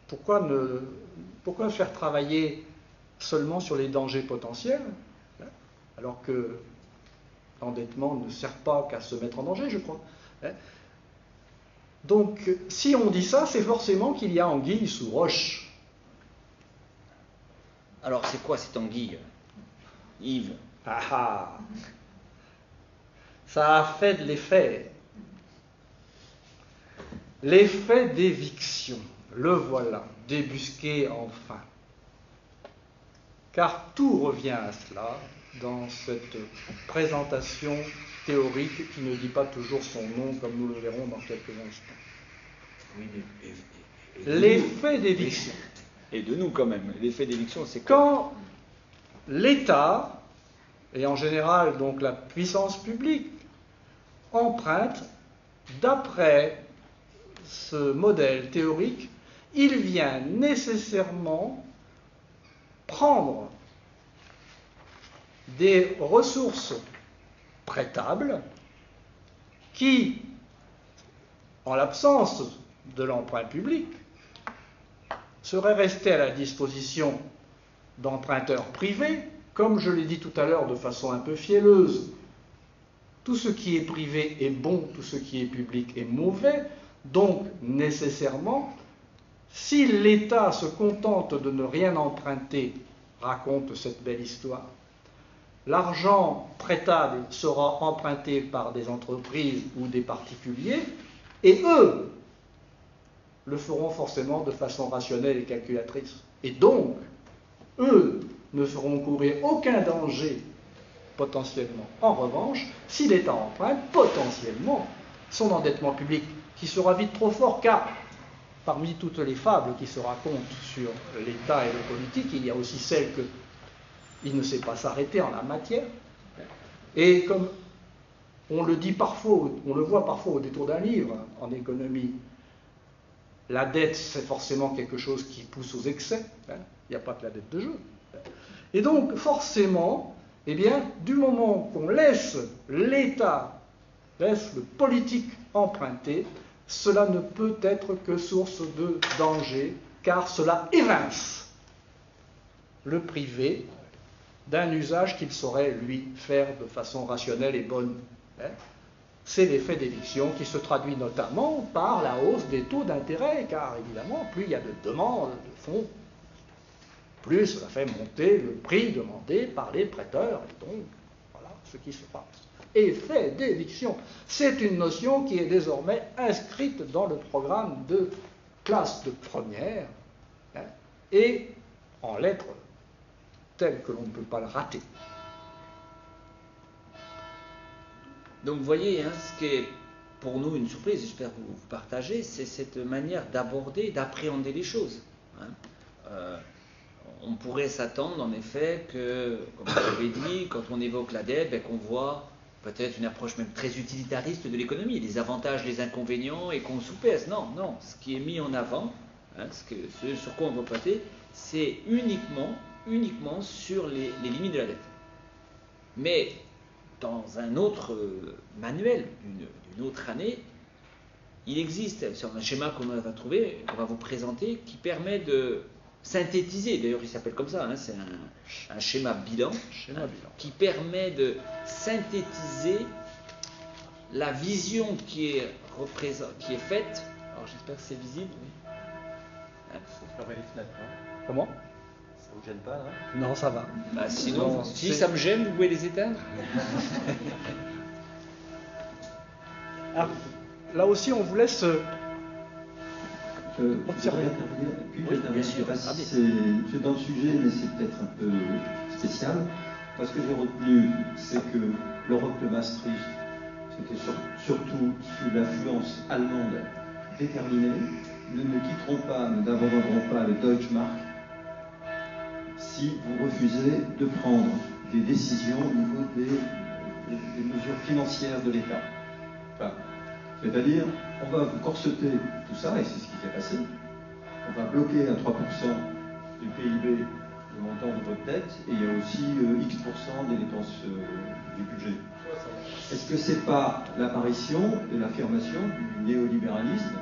Pourquoi faire travailler seulement sur les dangers potentiels, alors que l'endettement ne sert pas qu'à se mettre en danger, je crois. Donc, si on dit ça, c'est forcément qu'il y a anguille sous roche. Alors, c'est quoi cette anguille, Yves? Ça a fait de l'effet. L'effet d'éviction. Le voilà, débusqué enfin. Car tout revient à cela dans cette présentation théorique qui ne dit pas toujours son nom, comme nous le verrons dans quelques instants. Oui, l'effet d'éviction. Et de nous quand même. L'effet d'éviction, c'est quand l'État, et en général donc la puissance publique, emprunte d'après ce modèle théorique, il vient nécessairement prendre des ressources prêtables qui, en l'absence de l'emprunt public, seraient restées à la disposition d'emprunteurs privés, comme je l'ai dit tout à l'heure de façon un peu fielleuse. Tout ce qui est privé est bon, tout ce qui est public est mauvais, donc nécessairement, si l'État se contente de ne rien emprunter, raconte cette belle histoire, l'argent prêtable sera emprunté par des entreprises ou des particuliers, et eux le feront forcément de façon rationnelle et calculatrice. Et donc, eux ne feront courir aucun danger potentiellement. En revanche, si l'État emprunte, potentiellement, son endettement public, qui sera vite trop fort, car parmi toutes les fables qui se racontent sur l'État et le politique, il y a aussi celle qu'il ne sait pas s'arrêter en la matière. Et comme on le dit parfois, on le voit parfois au détour d'un livre en économie, la dette, c'est forcément quelque chose qui pousse aux excès. Il n'y a pas que la dette de jeu. Et donc, forcément, eh bien, du moment qu'on laisse l'État, laisse le politique emprunter, cela ne peut être que source de danger, car cela évince le privé d'un usage qu'il saurait, lui, faire de façon rationnelle et bonne. C'est l'effet d'éviction qui se traduit notamment par la hausse des taux d'intérêt, car évidemment, plus il y a de demandes de fonds, plus cela fait monter le prix demandé par les prêteurs, et donc voilà ce qui se passe. effet d'éviction. C'est une notion qui est désormais inscrite dans le programme de classe de première, hein, et en lettres telles que l'on ne peut pas le rater. Donc vous voyez, hein, ce qui est pour nous une surprise, j'espère que vous partagez, c'est cette manière d'aborder, d'appréhender les choses. Hein. On pourrait s'attendre en effet que, comme vous l'avez dit, quand on évoque la dette, ben, qu'on voit peut-être une approche même très utilitariste de l'économie, les avantages, les inconvénients, et qu'on sous-pèse. Non, non, ce qui est mis en avant, hein, ce sur quoi on va pâter, c'est uniquement sur les limites de la dette. Mais dans un autre manuel, d'une autre année, il existe sur un schéma qu'on va trouver, qu'on va vous présenter, qui permet de synthétiser, d'ailleurs il s'appelle comme ça, hein, c'est un schéma bilan, qui permet de synthétiser la vision qui est faite. Alors j'espère que c'est visible. Oui. Fermez les fenêtres, hein. Comment? Ça vous gêne pas, là? Non, ça va. Bah, sinon, Non, si ça me gêne, vous pouvez les éteindre. Ah, là aussi, on vous laisse observer. Oui, bien sûr. C'est dans le sujet, mais c'est peut-être un peu spécial. Parce que j'ai retenu, c'est que l'Europe de Maastricht, c'était surtout sous l'influence allemande déterminée. Nous ne quitterons pas, nous n'abandonnerons pas le Deutsche Mark si vous refusez de prendre des décisions au niveau des mesures financières de l'État. Enfin, c'est-à-dire, on va vous corseter tout ça, et c'est ce qui s'est passé. On va bloquer à 3% du PIB le montant de votre dette, et il y a aussi X% des dépenses du budget. Est-ce que c'est pas l'apparition et l'affirmation du néolibéralisme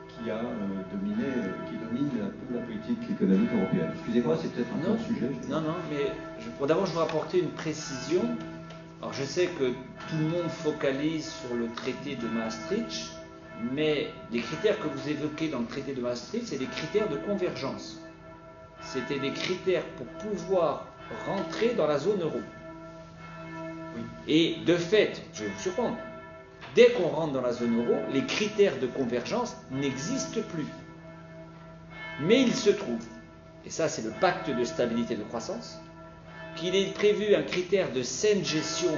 qui domine un peu la politique économique européenne? Excusez-moi, c'est peut-être un peu le sujet. Non, mais d'abord je veux apporter une précision. Alors je sais que tout le monde focalise sur le traité de Maastricht, mais les critères que vous évoquez dans le traité de Maastricht, c'est des critères de convergence. C'était des critères pour pouvoir rentrer dans la zone euro. Oui. Et de fait, je vais vous surprendre, dès qu'on rentre dans la zone euro, les critères de convergence n'existent plus. Mais il se trouve, et ça c'est le pacte de stabilité et de croissance, qu'il est prévu un critère de saine gestion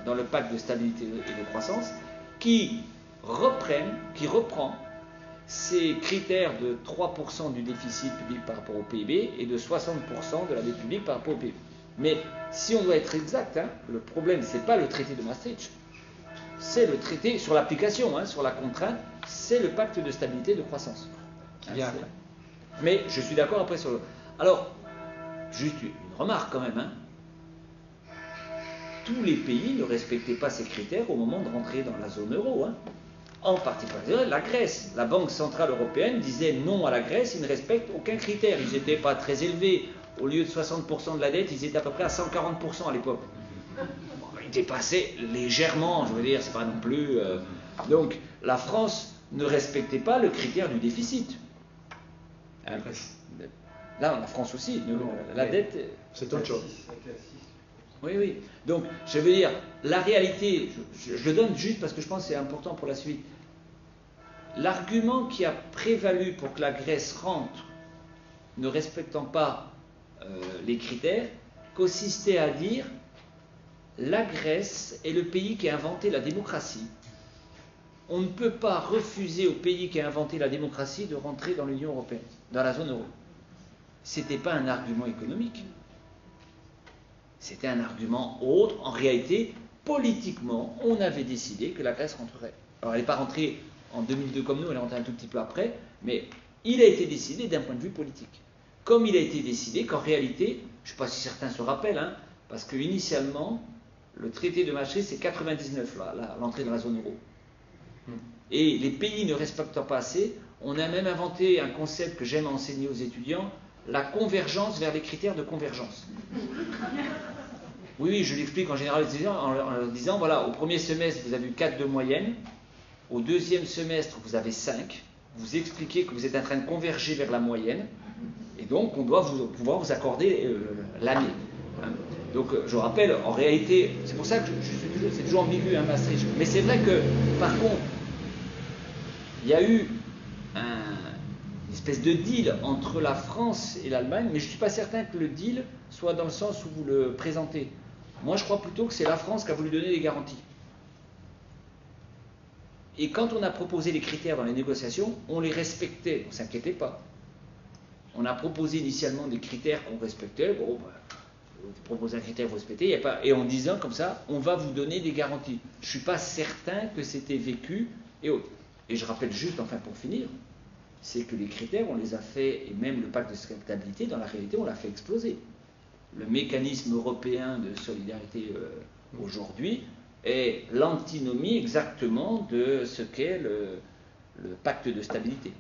dans le pacte de stabilité et de croissance qui reprend ces critères de 3% du déficit public par rapport au PIB et de 60% de la dette publique par rapport au PIB. Mais si on doit être exact, hein, le problème ce n'est pas le traité de Maastricht, c'est le traité sur l'application, hein, sur la contrainte, c'est le pacte de stabilité et de croissance. Bien. Mais je suis d'accord après sur le... Alors, juste une remarque quand même, hein. Tous les pays ne respectaient pas ces critères au moment de rentrer dans la zone euro, hein. En particulier la Grèce. La Banque Centrale Européenne disait non à la Grèce, ils ne respectent aucun critère. Ils n'étaient pas très élevés. Au lieu de 60% de la dette, ils étaient à peu près à 140% à l'époque. Ils dépassaient légèrement, je veux dire, c'est pas non plus... Donc, la France ne respectait pas le critère du déficit. Là, la France aussi, la dette... C'est autre chose. Oui. Donc, je veux dire, la réalité, je le donne juste parce que je pense que c'est important pour la suite. L'argument qui a prévalu pour que la Grèce rentre, ne respectant pas les critères, consistait à dire la Grèce est le pays qui a inventé la démocratie. On ne peut pas refuser au pays qui a inventé la démocratie de rentrer dans l'Union européenne, dans la zone euro. Ce n'était pas un argument économique. C'était un argument autre. En réalité, politiquement, on avait décidé que la Grèce rentrerait. Alors, elle n'est pas rentrée en 2002 comme nous, elle est rentrée un tout petit peu après, mais il a été décidé d'un point de vue politique. Comme il a été décidé qu'en réalité, je ne sais pas si certains se rappellent, hein, parce qu'initialement, le traité de Maastricht, c'est 99, l'entrée dans la zone euro. Et les pays ne respectant pas assez, on a même inventé un concept que j'aime enseigner aux étudiants, la convergence vers les critères de convergence. Oui, je l'explique en général aux étudiants en leur disant, voilà, au premier semestre, vous avez eu 4 de moyenne, au deuxième semestre, vous avez 5, vous expliquez que vous êtes en train de converger vers la moyenne, et donc on doit pouvoir vous accorder l'année. Donc je rappelle, en réalité, c'est pour ça que c'est toujours ambigu, hein, Maastricht. Mais c'est vrai que, par contre, il y a eu une espèce de deal entre la France et l'Allemagne, mais je ne suis pas certain que le deal soit dans le sens où vous le présentez. Moi, je crois plutôt que c'est la France qui a voulu donner des garanties. Et quand on a proposé les critères dans les négociations, on les respectait, on ne s'inquiétait pas. On a proposé initialement des critères qu'on respectait, bon, vous proposez un critère, vous respectez, y a pas, et en disant comme ça, on va vous donner des garanties. Je ne suis pas certain que c'était vécu et autres. Et je rappelle juste, enfin pour finir, c'est que les critères, on les a fait, et même le pacte de stabilité, dans la réalité, on l'a fait exploser. Le mécanisme européen de solidarité aujourd'hui est l'antinomie exactement de ce qu'est le pacte de stabilité.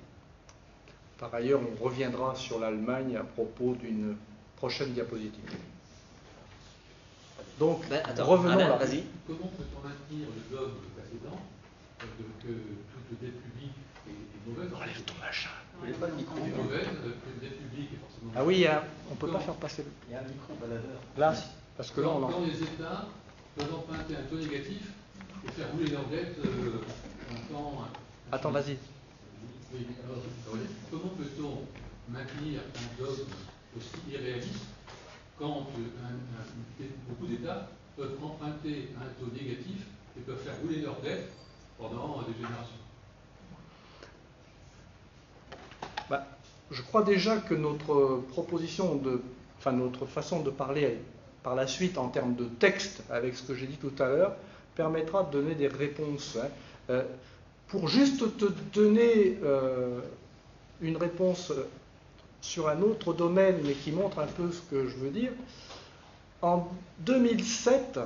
Par ailleurs, on reviendra sur l'Allemagne à propos d'une prochaine diapositive. Donc, revenons là. Vas-y. Comment peut-on maintenir le dogme précédent que toute dette publique est mauvaise? Enlève ton machin. Est mauvaise, que dette publique est forcément mauvaise. Ah oui, on ne peut pas faire passer. Il y a un micro baladeur. Là, parce que là, on Quand les États peuvent emprunter un taux négatif et faire rouler leur dette en temps. Attends, vas-y. Oui, alors, comment peut-on maintenir un dogme aussi irréaliste quand beaucoup d'États peuvent emprunter un taux négatif et peuvent faire rouler leur dette pendant des générations? Je crois déjà que notre proposition notre façon de parler par la suite en termes de texte, avec ce que j'ai dit tout à l'heure, permettra de donner des réponses. Pour juste te donner une réponse sur un autre domaine, mais qui montre un peu ce que je veux dire, en 2007,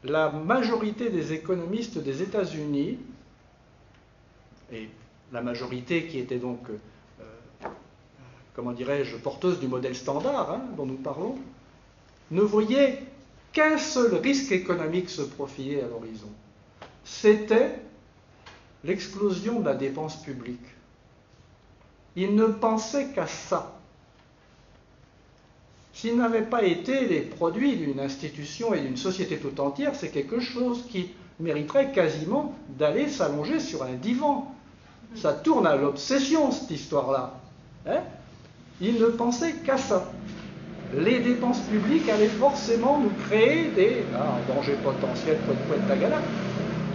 la majorité des économistes des États-Unis, et la majorité qui était donc, comment dirais-je, porteuse du modèle standard dont nous parlons, ne voyaient qu'un seul risque économique se profiler à l'horizon. C'était l'explosion de la dépense publique. Ils ne pensaient qu'à ça. S'ils n'avaient pas été les produits d'une institution et d'une société tout entière, c'est quelque chose qui mériterait quasiment d'aller s'allonger sur un divan. Ça tourne à l'obsession, cette histoire-là. Ils ne pensaient qu'à ça. Les dépenses publiques allaient forcément nous créer des dangers potentiels, tagala.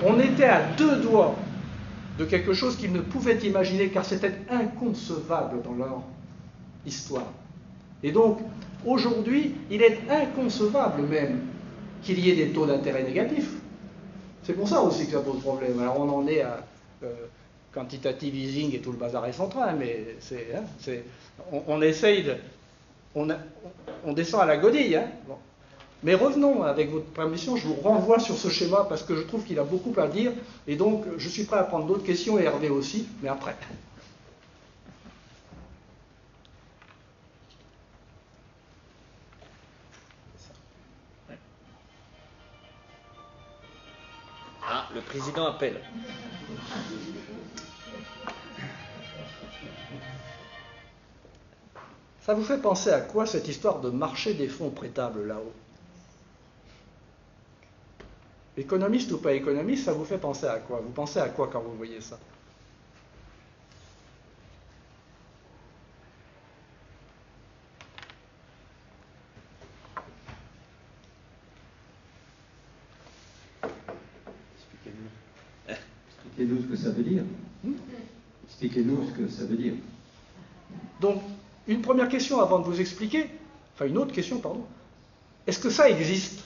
On était à deux doigts de quelque chose qu'ils ne pouvaient imaginer, car c'était inconcevable dans leur histoire. Et donc, aujourd'hui, il est inconcevable même qu'il y ait des taux d'intérêt négatifs. C'est pour ça aussi que ça pose problème. Alors on en est à quantitative easing et tout le bazar est son train, mais on essaye de... On descend à la godille. Bon. Mais revenons, avec votre permission, je vous renvoie sur ce schéma parce que je trouve qu'il a beaucoup à dire et donc je suis prêt à prendre d'autres questions et Hervé aussi, mais après. Le président appelle. Ça vous fait penser à quoi cette histoire de marché des fonds prêtables là-haut? Économiste ou pas économiste, ça vous fait penser à quoi? Vous pensez à quoi quand vous voyez ça? Expliquez-nous ce que ça veut dire. Expliquez-nous ce que ça veut dire. Donc, une première question avant de vous expliquer, enfin une autre question, pardon. Est-ce que ça existe?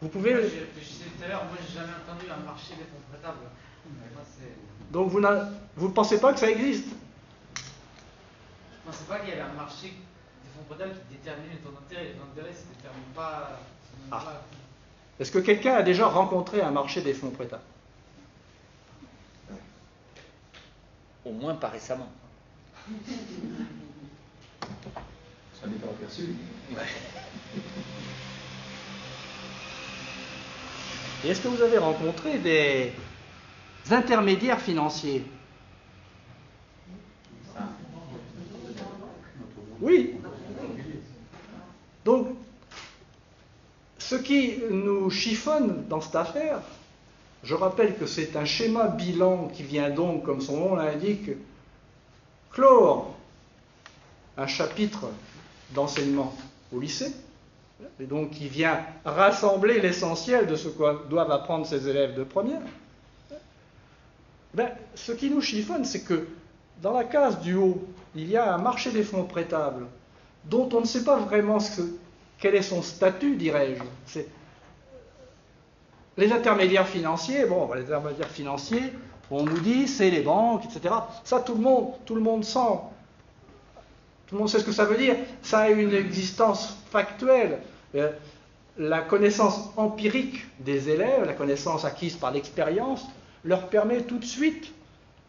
Vous pouvez... Je disais tout à l'heure, moi j'ai jamais entendu un marché des fonds prêtables. Donc vous ne pensez pas que ça existe? Je ne pensais pas qu'il y avait un marché des fonds prêtables qui déterminait les taux d'intérêt. Les taux d'intérêt ne se déterminent pas. Est-ce que quelqu'un a déjà rencontré un marché des fonds prêtables? Au moins pas récemment. Ça n'est pas aperçu. Et est-ce que vous avez rencontré des intermédiaires financiers? Oui. Ce qui nous chiffonne dans cette affaire, je rappelle que c'est un schéma bilan qui vient donc, comme son nom l'indique, clore un chapitre d'enseignement au lycée, et donc qui vient rassembler l'essentiel de ce que doivent apprendre ces élèves de première. Ce qui nous chiffonne, c'est que dans la case du haut, il y a un marché des fonds prêtables dont on ne sait pas vraiment quel est son statut, dirais-je. Les intermédiaires financiers, les intermédiaires financiers, on nous dit c'est les banques, etc. Ça, tout le monde sent. Tout le monde sait ce que ça veut dire. Ça a une existence factuelle. La connaissance empirique des élèves, la connaissance acquise par l'expérience, leur permet tout de suite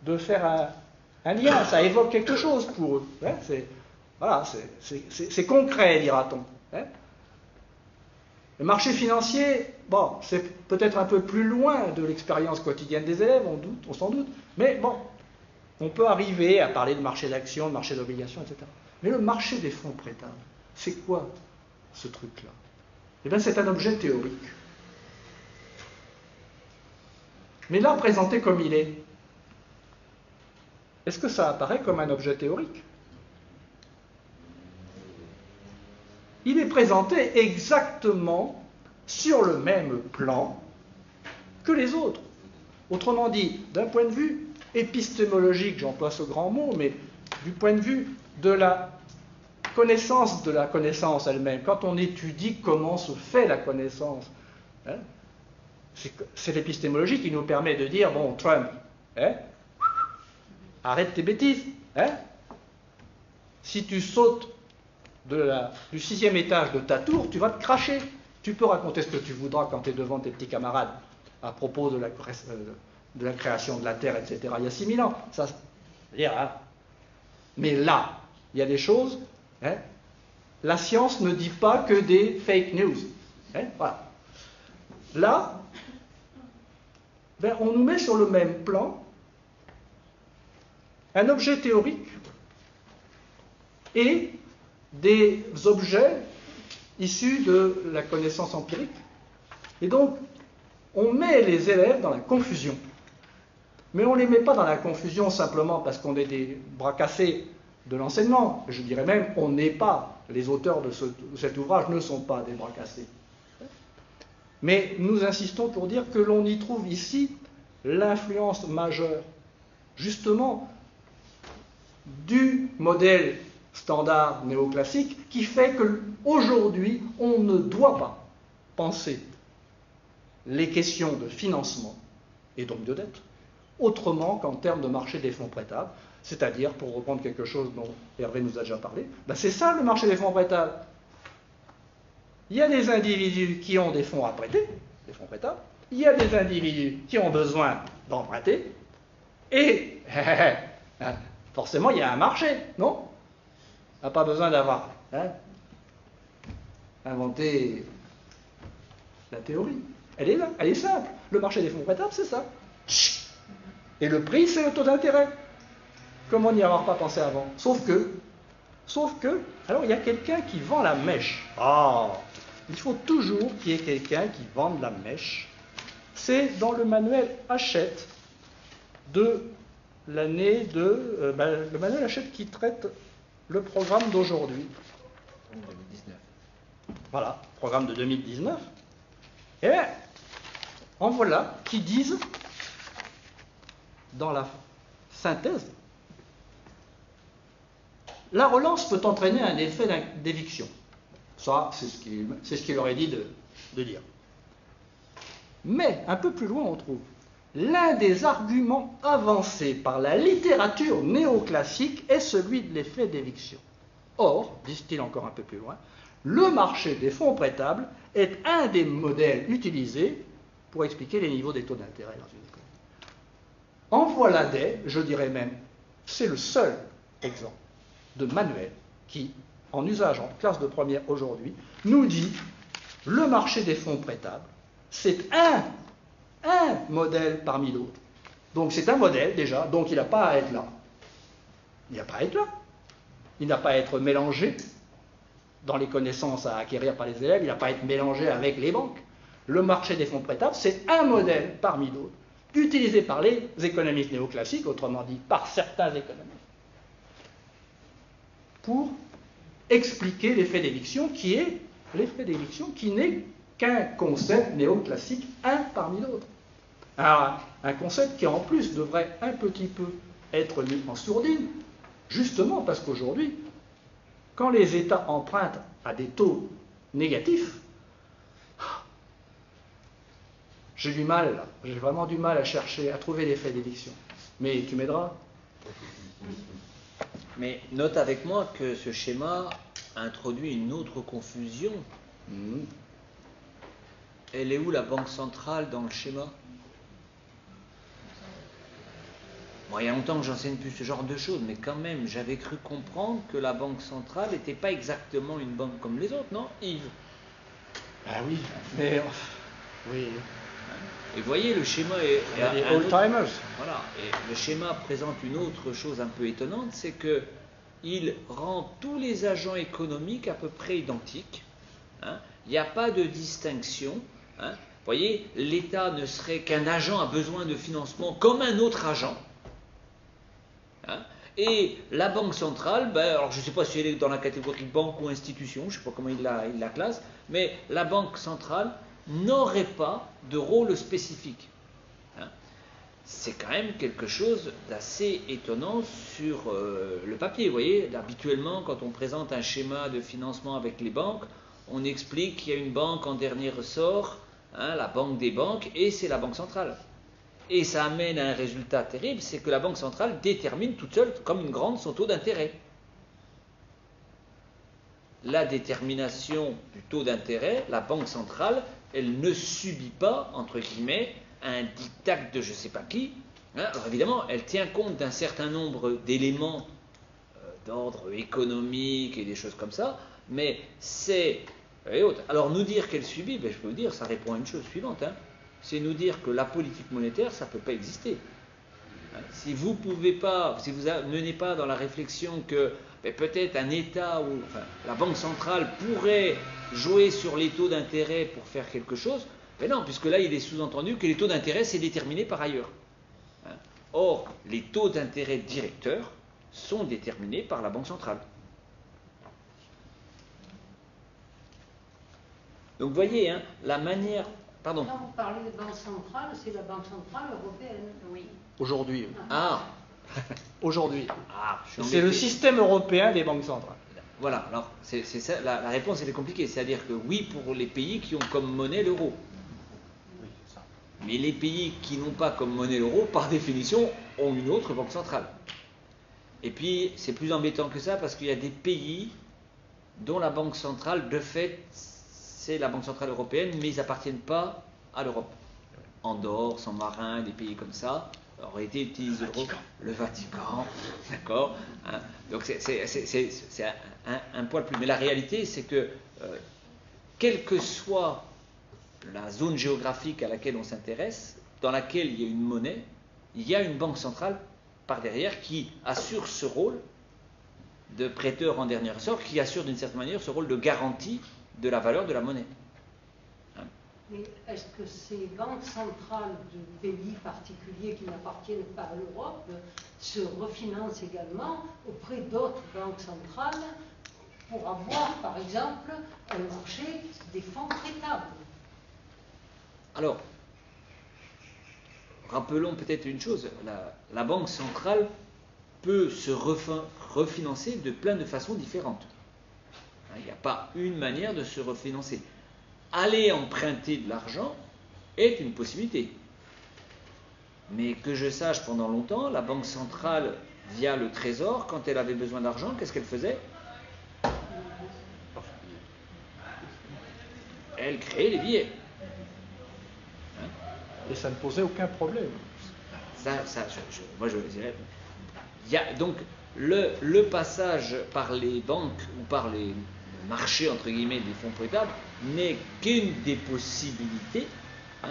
de faire un lien. Ça évoque quelque chose pour eux. C'est concret, dira-t-on. Le marché financier, c'est peut-être un peu plus loin de l'expérience quotidienne des élèves, on s'en doute, mais on peut arriver à parler de marché d'actions, de marché d'obligations, etc. Mais le marché des fonds prêtables, c'est quoi ce truc-là? Eh bien, c'est un objet théorique. Mais là, présenté comme il est-ce que ça apparaît comme un objet théorique? Il est présenté exactement sur le même plan que les autres. Autrement dit, d'un point de vue épistémologique, j'emploie ce grand mot, mais du point de vue de la connaissance elle-même, quand on étudie comment se fait la connaissance, c'est l'épistémologie qui nous permet de dire, Trump, arrête tes bêtises, si tu sautes du 6e étage de ta tour, tu vas te cracher. Tu peux raconter ce que tu voudras quand tu es devant tes petits camarades à propos de la création de la Terre, etc. Il y a 6000 ans. Ça, mais là, il y a des choses. La science ne dit pas que des fake news. Voilà. Là, on nous met sur le même plan un objet théorique et des objets issus de la connaissance empirique. Et donc, on met les élèves dans la confusion. Mais on ne les met pas dans la confusion simplement parce qu'on est des bras cassés de l'enseignement. Je dirais même, on n'est pas, les auteurs de cet ouvrage ne sont pas des bras cassés. Mais nous insistons pour dire que l'on y trouve ici l'influence majeure, justement, du modèle standard néoclassique qui fait qu'aujourd'hui, on ne doit pas penser les questions de financement et donc de dette autrement qu'en termes de marché des fonds prêtables, c'est-à-dire, pour reprendre quelque chose dont Hervé nous a déjà parlé, c'est ça le marché des fonds prêtables. Il y a des individus qui ont des fonds à prêter, des fonds prêtables, il y a des individus qui ont besoin d'emprunter, et forcément il y a un marché, non? On n'a pas besoin d'avoir inventé la théorie. Elle est là, elle est simple. Le marché des fonds prêtables, c'est ça. Et le prix, c'est le taux d'intérêt. Comment n'y avoir pas pensé avant? Sauf que, alors il y a quelqu'un qui vend la mèche. Il faut toujours qu'il y ait quelqu'un qui vende la mèche. C'est dans le manuel Hachette de l'année de... le manuel Hachette qui traite le programme d'aujourd'hui. 2019. Voilà, programme de 2019. Et en voilà qui disent, dans la synthèse, la relance peut entraîner un effet d'éviction. Ça, c'est ce qu'il aurait dit de dire. Mais, un peu plus loin, on trouve l'un des arguments avancés par la littérature néoclassique est celui de l'effet d'éviction. Or, disent-ils encore un peu plus loin, le marché des fonds prêtables est un des modèles utilisés pour expliquer les niveaux des taux d'intérêt dans une économie. En voilà je dirais même, c'est le seul exemple de manuel qui, en usage en classe de première aujourd'hui, nous dit le marché des fonds prêtables, c'est un modèle parmi d'autres. Donc c'est un modèle déjà, donc il n'a pas à être là. Il n'a pas à être là. Il n'a pas à être mélangé dans les connaissances à acquérir par les élèves, il n'a pas à être mélangé avec les banques. Le marché des fonds prêtables, c'est un modèle parmi d'autres, utilisé par les économistes néoclassiques, autrement dit par certains économistes, pour expliquer l'effet d'éviction qui n'est qu'un concept néoclassique, un parmi d'autres. Alors, un concept qui en plus devrait un petit peu être mis en sourdine, justement parce qu'aujourd'hui, quand les États empruntent à des taux négatifs, j'ai vraiment du mal à chercher, à trouver l'effet d'éviction. Mais tu m'aideras? Mais note avec moi que ce schéma introduit une autre confusion. Elle est où la banque centrale dans le schéma? Bon, il y a longtemps que j'enseigne plus ce genre de choses, mais quand même, j'avais cru comprendre que la banque centrale n'était pas exactement une banque comme les autres, non, Yves? Ah oui, mais... oui. Et vous voyez, le schéma est... Les old-timers. Voilà, et le schéma présente une autre chose un peu étonnante, c'est que il rend tous les agents économiques à peu près identiques. Hein. Il n'y a pas de distinction. Hein. Vous voyez, l'État ne serait qu'un agent à besoin de financement comme un autre agent. Hein. Et la Banque centrale, alors je ne sais pas si elle est dans la catégorie banque ou institution, je ne sais pas comment il la classe, mais la Banque centrale n'aurait pas de rôle spécifique. Hein. C'est quand même quelque chose d'assez étonnant sur le papier. Vous voyez, habituellement, quand on présente un schéma de financement avec les banques, on explique qu'il y a une banque en dernier ressort, hein, la banque des banques, et c'est la Banque centrale. Et ça amène à un résultat terrible, c'est que la Banque centrale détermine toute seule, comme une grande, son taux d'intérêt. La détermination du taux d'intérêt, la Banque centrale, elle ne subit pas, entre guillemets, un diktat de je ne sais pas qui. Hein. Alors évidemment, elle tient compte d'un certain nombre d'éléments d'ordre économique et des choses comme ça, mais c'est... Alors nous dire qu'elle subit, je peux vous dire, ça répond à une chose suivante, hein. C'est nous dire que la politique monétaire, ça ne peut pas exister. Hein. Si vous pouvez pas, si vous menez pas dans la réflexion que peut-être un État ou la Banque centrale pourrait jouer sur les taux d'intérêt pour faire quelque chose, mais non, puisque là il est sous-entendu que les taux d'intérêt c'est déterminé par ailleurs. Hein. Or, les taux d'intérêt directeurs sont déterminés par la Banque centrale. Donc vous voyez, hein, la manière... Pardon. Quand vous parlez de banque centrale, c'est la Banque centrale européenne, oui. Aujourd'hui. Ah. Aujourd'hui. Ah, c'est le système européen des banques centrales. Voilà, alors c'est ça, la réponse elle est compliquée, c'est-à-dire que oui pour les pays qui ont comme monnaie l'euro. Oui, c'est ça. Mais les pays qui n'ont pas comme monnaie l'euro, par définition, ont une autre banque centrale. Et puis c'est plus embêtant que ça parce qu'il y a des pays dont la banque centrale, de fait, c'est la Banque centrale européenne, mais ils n'appartiennent pas à l'Europe. Andorre, San Marin, des pays comme ça, auraient été utilisés le Vatican, d'accord, hein. Donc c'est un poil plus. Mais la réalité, c'est que quelle que soit la zone géographique à laquelle on s'intéresse, dans laquelle il y a une monnaie, il y a une banque centrale par derrière qui assure ce rôle de prêteur en dernier ressort, qui assure d'une certaine manière ce rôle de garantie de la valeur de la monnaie. Hein. Mais est-ce que ces banques centrales de pays particuliers qui n'appartiennent pas à l'Europe se refinancent également auprès d'autres banques centrales pour avoir, par exemple, un marché des fonds prêtables? Alors, rappelons peut-être une chose, la Banque centrale peut se refinancer de plein de façons différentes. Il n'y a pas une manière de se refinancer. Aller emprunter de l'argent est une possibilité. Mais que je sache, pendant longtemps, la Banque centrale, via le Trésor, quand elle avait besoin d'argent, qu'est-ce qu'elle faisait? Elle créait les billets. Hein? Et ça ne posait aucun problème. Moi je dirais... Il y a donc le passage par les banques ou par les marchés, entre guillemets, des fonds prêtables n'est qu'une des possibilités, hein,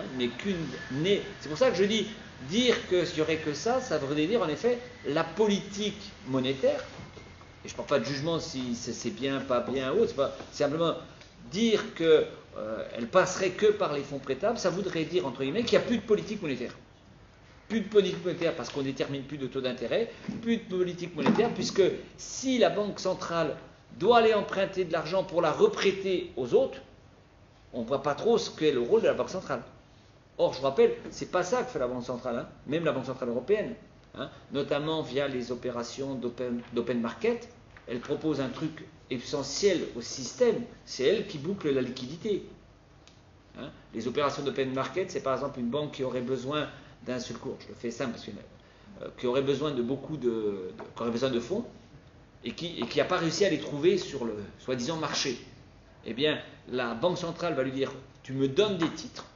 c'est pour ça que je dis, dire qu'il n'y aurait que ça, ça voudrait dire en effet la politique monétaire et je ne porte pas de jugement si c'est bien, pas bien ou autre, c'est pas simplement dire qu'elle passerait que par les fonds prêtables, ça voudrait dire, entre guillemets, qu'il n'y a plus de politique monétaire. Plus de politique monétaire parce qu'on ne détermine plus de taux d'intérêt, plus de politique monétaire, puisque si la Banque centrale doit aller emprunter de l'argent pour la reprêter aux autres, on ne voit pas trop ce qu'est le rôle de la Banque centrale. Or, je vous rappelle, ce n'est pas ça que fait la Banque centrale, hein, même la Banque centrale européenne, hein, notamment via les opérations d'open market. Elle propose un truc essentiel au système, c'est elle qui boucle la liquidité. Hein. Les opérations d'open market, c'est par exemple une banque qui aurait besoin d'un seul cours, je le fais simple, parce qui aurait besoin de qui aurait besoin de fonds, et qui n'a pas réussi à les trouver sur le soi-disant marché. Eh bien, la Banque centrale va lui dire, tu me donnes des titres,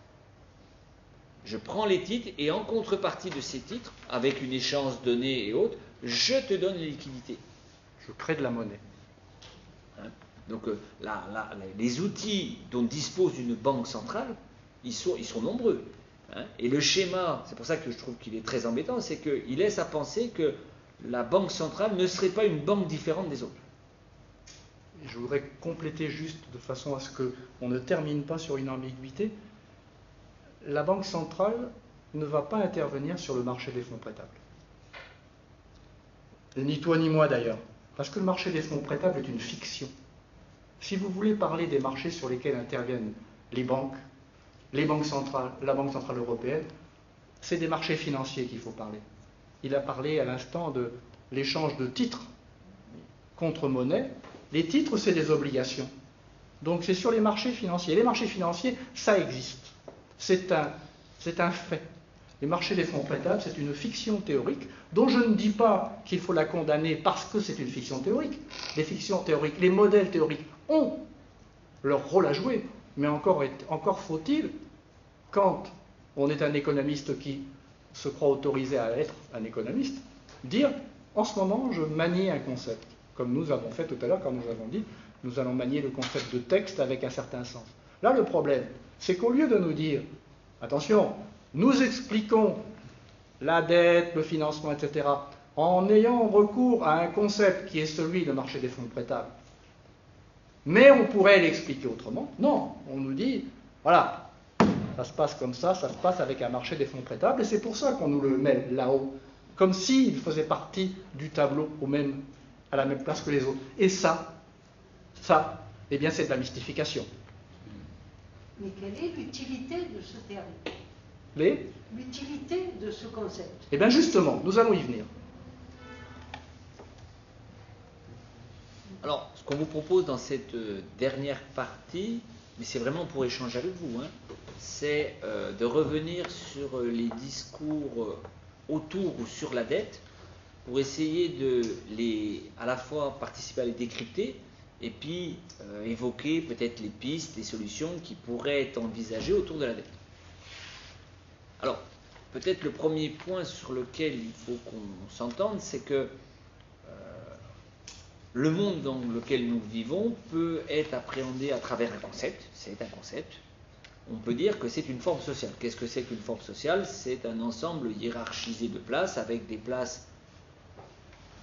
je prends les titres, et en contrepartie de ces titres, avec une échéance donnée et autres, je te donne les liquidités. Je crée de la monnaie. Hein. Donc, les outils dont dispose une banque centrale, ils sont nombreux. Hein. Et le schéma, c'est pour ça que je trouve qu'il est très embêtant, c'est qu'il laisse à penser que la banque centrale ne serait pas une banque différente des autres. Et je voudrais compléter juste de façon à ce qu'on ne termine pas sur une ambiguïté. La Banque centrale ne va pas intervenir sur le marché des fonds prêtables. Ni toi ni moi d'ailleurs. Parce que le marché des fonds prêtables est une fiction. Si vous voulez parler des marchés sur lesquels interviennent les banques centrales, la Banque centrale européenne, c'est des marchés financiers qu'il faut parler. Il a parlé à l'instant de l'échange de titres contre monnaie. Les titres, c'est des obligations. Donc c'est sur les marchés financiers. Les marchés financiers, ça existe. C'est un fait. Les marchés des fonds prêtables, c'est une fiction théorique dont je ne dis pas qu'il faut la condamner parce que c'est une fiction théorique. Les fictions théoriques, les modèles théoriques ont leur rôle à jouer, mais encore faut-il, quand on est un économiste qui se croit autorisé à être un économiste, dire en ce moment je manie un concept, comme nous avons fait tout à l'heure quand nous avons dit nous allons manier le concept de texte avec un certain sens. Là le problème, c'est qu'au lieu de nous dire attention, nous expliquons la dette, le financement, etc., en ayant recours à un concept qui est celui du marché des fonds prêtables. Mais on pourrait l'expliquer autrement. Non, on nous dit, voilà, ça se passe comme ça se passe avec un marché des fonds prêtables, et c'est pour ça qu'on nous le met là-haut, comme s'il faisait partie du tableau à la même place que les autres. Et ça, eh bien c'est de la mystification. Mais quelle est l'utilité de ce terme ? L'utilité de ce concept. Eh bien justement, nous allons y venir. Alors, ce qu'on vous propose dans cette dernière partie, mais c'est vraiment pour échanger avec vous, hein, c'est de revenir sur les discours autour ou sur la dette, pour essayer de à la fois participer à les décrypter, et puis évoquer peut-être les pistes, les solutions qui pourraient être envisagées autour de la dette. Alors, peut-être le premier point sur lequel il faut qu'on s'entende, c'est que le monde dans lequel nous vivons peut être appréhendé à travers un concept. C'est un concept. On peut dire que c'est une forme sociale. Qu'est-ce que c'est qu'une forme sociale ? C'est un ensemble hiérarchisé de places, avec des places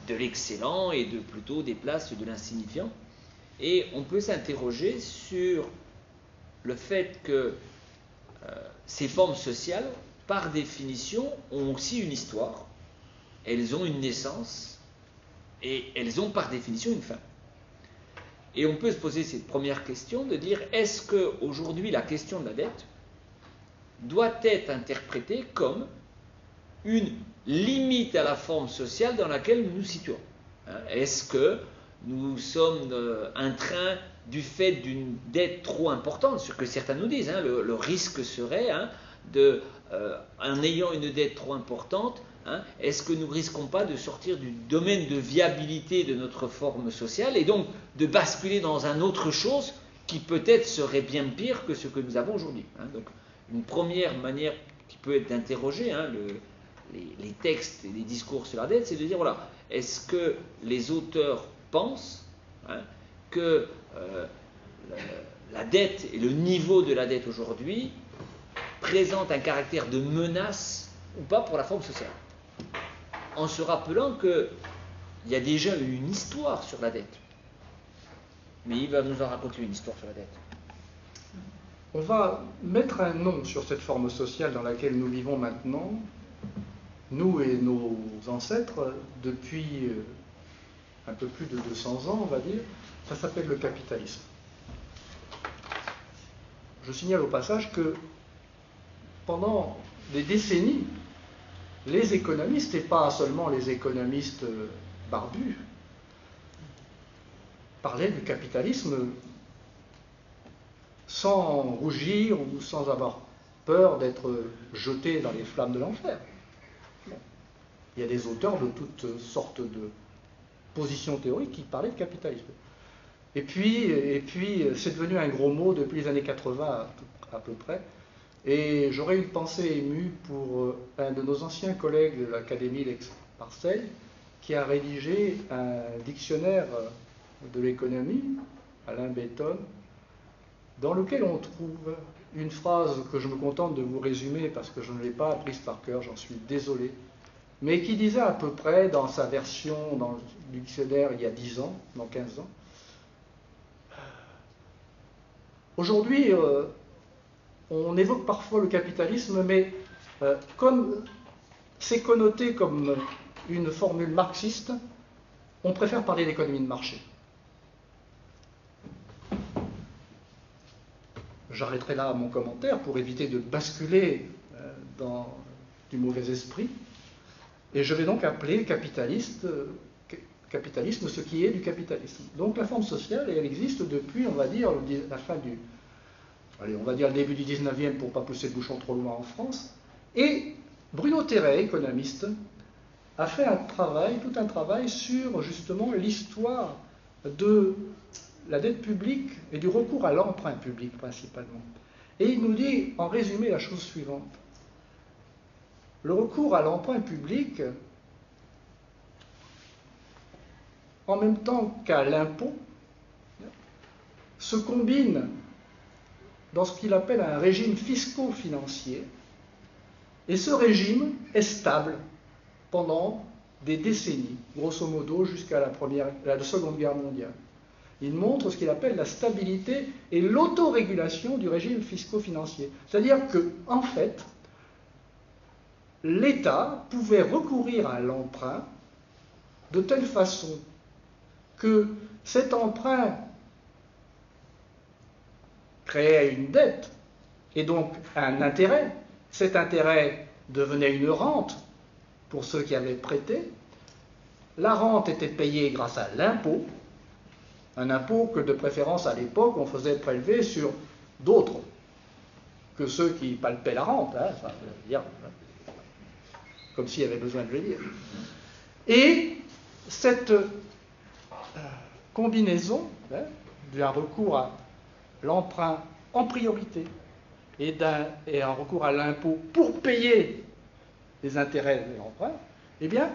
de l'excellent et plutôt des places de l'insignifiant. Et on peut s'interroger sur le fait que ces formes sociales, par définition, ont aussi une histoire, elles ont une naissance, et elles ont par définition une fin. Et on peut se poser cette première question de dire, est-ce qu'aujourd'hui la question de la dette doit être interprétée comme une limite à la forme sociale dans laquelle nous nous situons ? Est-ce que nous sommes un train du fait d'une dette trop importante, ce que certains nous disent, le risque serait en ayant une dette trop importante, est-ce que nous ne risquons pas de sortir du domaine de viabilité de notre forme sociale et donc de basculer dans une autre chose qui peut-être serait bien pire que ce que nous avons aujourd'hui. Donc une première manière qui peut être d'interroger les textes et les discours sur la dette, c'est de dire, voilà, est-ce que les auteurs pensent que la dette et le niveau de la dette aujourd'hui présentent un caractère de menace ou pas pour la forme sociale, en se rappelant que il y a déjà eu une histoire sur la dette. Mais il va nous en raconter une histoire sur la dette. On va mettre un nom sur cette forme sociale dans laquelle nous vivons maintenant, nous et nos ancêtres, depuis un peu plus de 200 ans, on va dire. Ça s'appelle le capitalisme. Je signale au passage que pendant des décennies, les économistes, et pas seulement les économistes barbus, parlaient du capitalisme sans rougir ou sans avoir peur d'être jetés dans les flammes de l'enfer. Il y a des auteurs de toutes sortes de positions théoriques qui parlaient de capitalisme. Et puis c'est devenu un gros mot depuis les années 80 à peu près. Et j'aurais une pensée émue pour un de nos anciens collègues de l'Académie d'Aix-Marseille qui a rédigé un dictionnaire de l'économie, Alain Béton, dans lequel on trouve une phrase que je me contente de vous résumer parce que je ne l'ai pas apprise par cœur, j'en suis désolé, mais qui disait à peu près dans sa version dans le dictionnaire il y a 10 ans, dans 15 ans, aujourd'hui, on évoque parfois le capitalisme, mais comme c'est connoté comme une formule marxiste, on préfère parler d'économie de marché. J'arrêterai là mon commentaire pour éviter de basculer dans du mauvais esprit. Et je vais donc appeler capitalisme ce qui est du capitalisme. Donc la forme sociale, elle existe depuis, on va dire, la fin du... Allez, on va dire le début du 19e pour ne pas pousser le bouchon trop loin en France. Et Bruno Terray, économiste, a fait tout un travail sur justement l'histoire de la dette publique et du recours à l'emprunt public principalement. Et il nous dit en résumé la chose suivante. Le recours à l'emprunt public, en même temps qu'à l'impôt, se combine dans ce qu'il appelle un régime fisco-financier, et ce régime est stable pendant des décennies, grosso modo jusqu'à la Seconde Guerre mondiale. Il montre ce qu'il appelle la stabilité et l'autorégulation du régime fisco-financier. C'est-à-dire que, en fait, l'État pouvait recourir à l'emprunt de telle façon que cet emprunt créait une dette et donc un intérêt. Cet intérêt devenait une rente pour ceux qui avaient prêté. La rente était payée grâce à l'impôt, un impôt que de préférence à l'époque on faisait prélever sur d'autres que ceux qui palpaient la rente, hein, ça veut dire, comme s'il y avait besoin de le dire. Et cette combinaison d'un recours à l'emprunt en priorité et un recours à l'impôt pour payer les intérêts de l'emprunt, eh bien,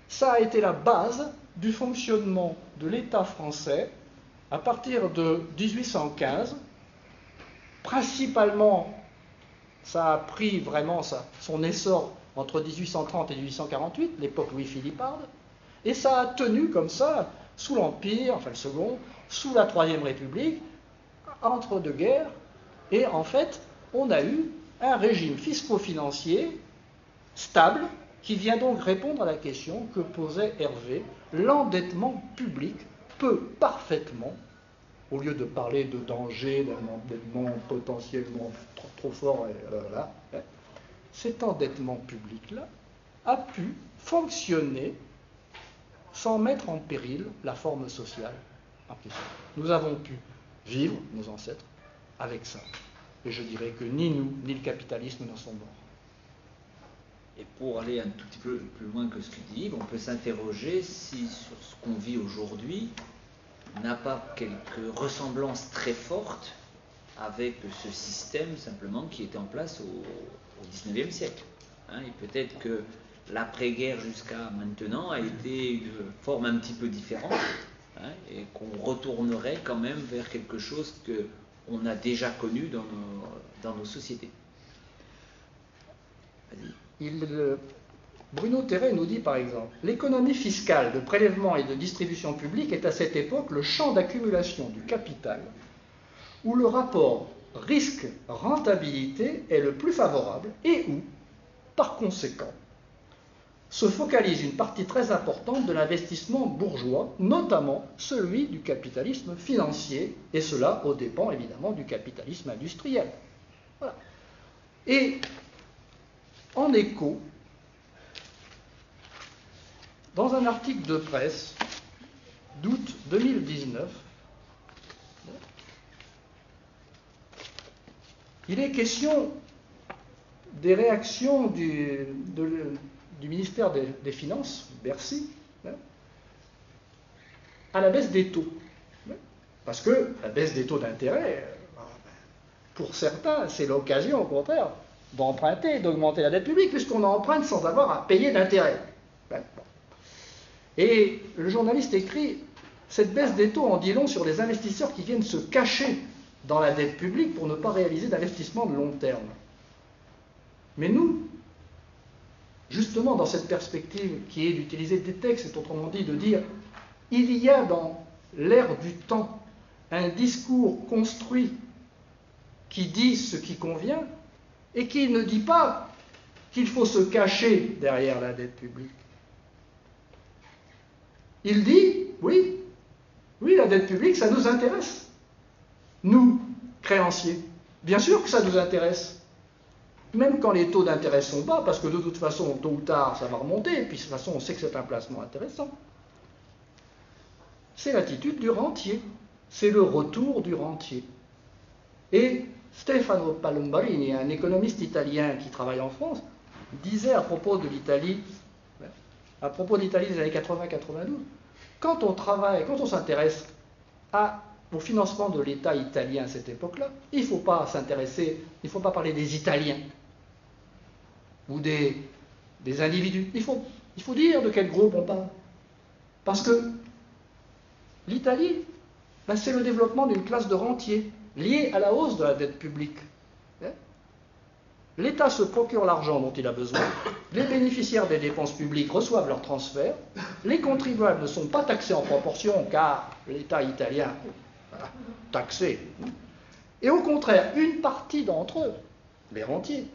ça a été la base du fonctionnement de l'État français à partir de 1815. Principalement, ça a pris vraiment son essor entre 1830 et 1848, l'époque Louis-Philipparde, et ça a tenu comme ça sous l'Empire, enfin le Second, sous la Troisième République, entre deux guerres, et en fait, on a eu un régime fisco-financier stable qui vient donc répondre à la question que posait Hervé. L'endettement public peut parfaitement, au lieu de parler de danger, d'un endettement potentiellement trop fort, cet endettement public-là a pu fonctionner sans mettre en péril la forme sociale en question. Nous avons pu vivre, nos ancêtres, avec ça. Et je dirais que ni nous, ni le capitalisme n'en sont morts. Et pour aller un tout petit peu plus loin que ce que dit Yves, on peut s'interroger si sur ce qu'on vit aujourd'hui n'a pas quelques ressemblances très fortes avec ce système simplement qui était en place au XIXe siècle. Et peut-être que l'après-guerre jusqu'à maintenant a été une forme un petit peu différente, et qu'on retournerait quand même vers quelque chose qu'on a déjà connu dans nos sociétés. Il Bruno Terret nous dit par exemple « L'économie fiscale de prélèvement et de distribution publique est à cette époque le champ d'accumulation du capital où le rapport risque-rentabilité est le plus favorable et où, par conséquent, se focalise une partie très importante de l'investissement bourgeois, notamment celui du capitalisme financier, et cela aux dépens évidemment du capitalisme industriel. » Voilà. Et en écho, dans un article de presse d'août 2019, il est question des réactions du ministère des Finances, Bercy, à la baisse des taux. Parce que la baisse des taux d'intérêt, pour certains, c'est l'occasion, au contraire, d'emprunter, d'augmenter la dette publique, puisqu'on emprunte sans avoir à payer d'intérêt. Et le journaliste écrit « Cette baisse des taux en dit long sur les investisseurs qui viennent se cacher dans la dette publique pour ne pas réaliser d'investissement de long terme. » Mais nous, justement dans cette perspective qui est d'utiliser des textes, c'est autrement dit de dire « Il y a dans l'ère du temps un discours construit qui dit ce qui convient et qui ne dit pas qu'il faut se cacher derrière la dette publique. Il dit, oui, la dette publique, ça nous intéresse. Nous, créanciers, bien sûr que ça nous intéresse. Même quand les taux d'intérêt sont bas, parce que de toute façon, tôt ou tard, ça va remonter, et puis de toute façon, on sait que c'est un placement intéressant. C'est l'attitude du rentier. C'est le retour du rentier. Et Stefano Palombarini, un économiste italien qui travaille en France, disait à propos de l'Italie des années 80-92, quand on s'intéresse au financement de l'État italien à cette époque-là, il ne faut pas parler des Italiens ou des individus. Il faut dire de quel groupe on parle. Parce que l'Italie, c'est le développement d'une classe de rentiers liée à la hausse de la dette publique. L'État se procure l'argent dont il a besoin, les bénéficiaires des dépenses publiques reçoivent leurs transferts, les contribuables ne sont pas taxés en proportion car l'État italien est taxé. Et au contraire, une partie d'entre eux, les rentiers,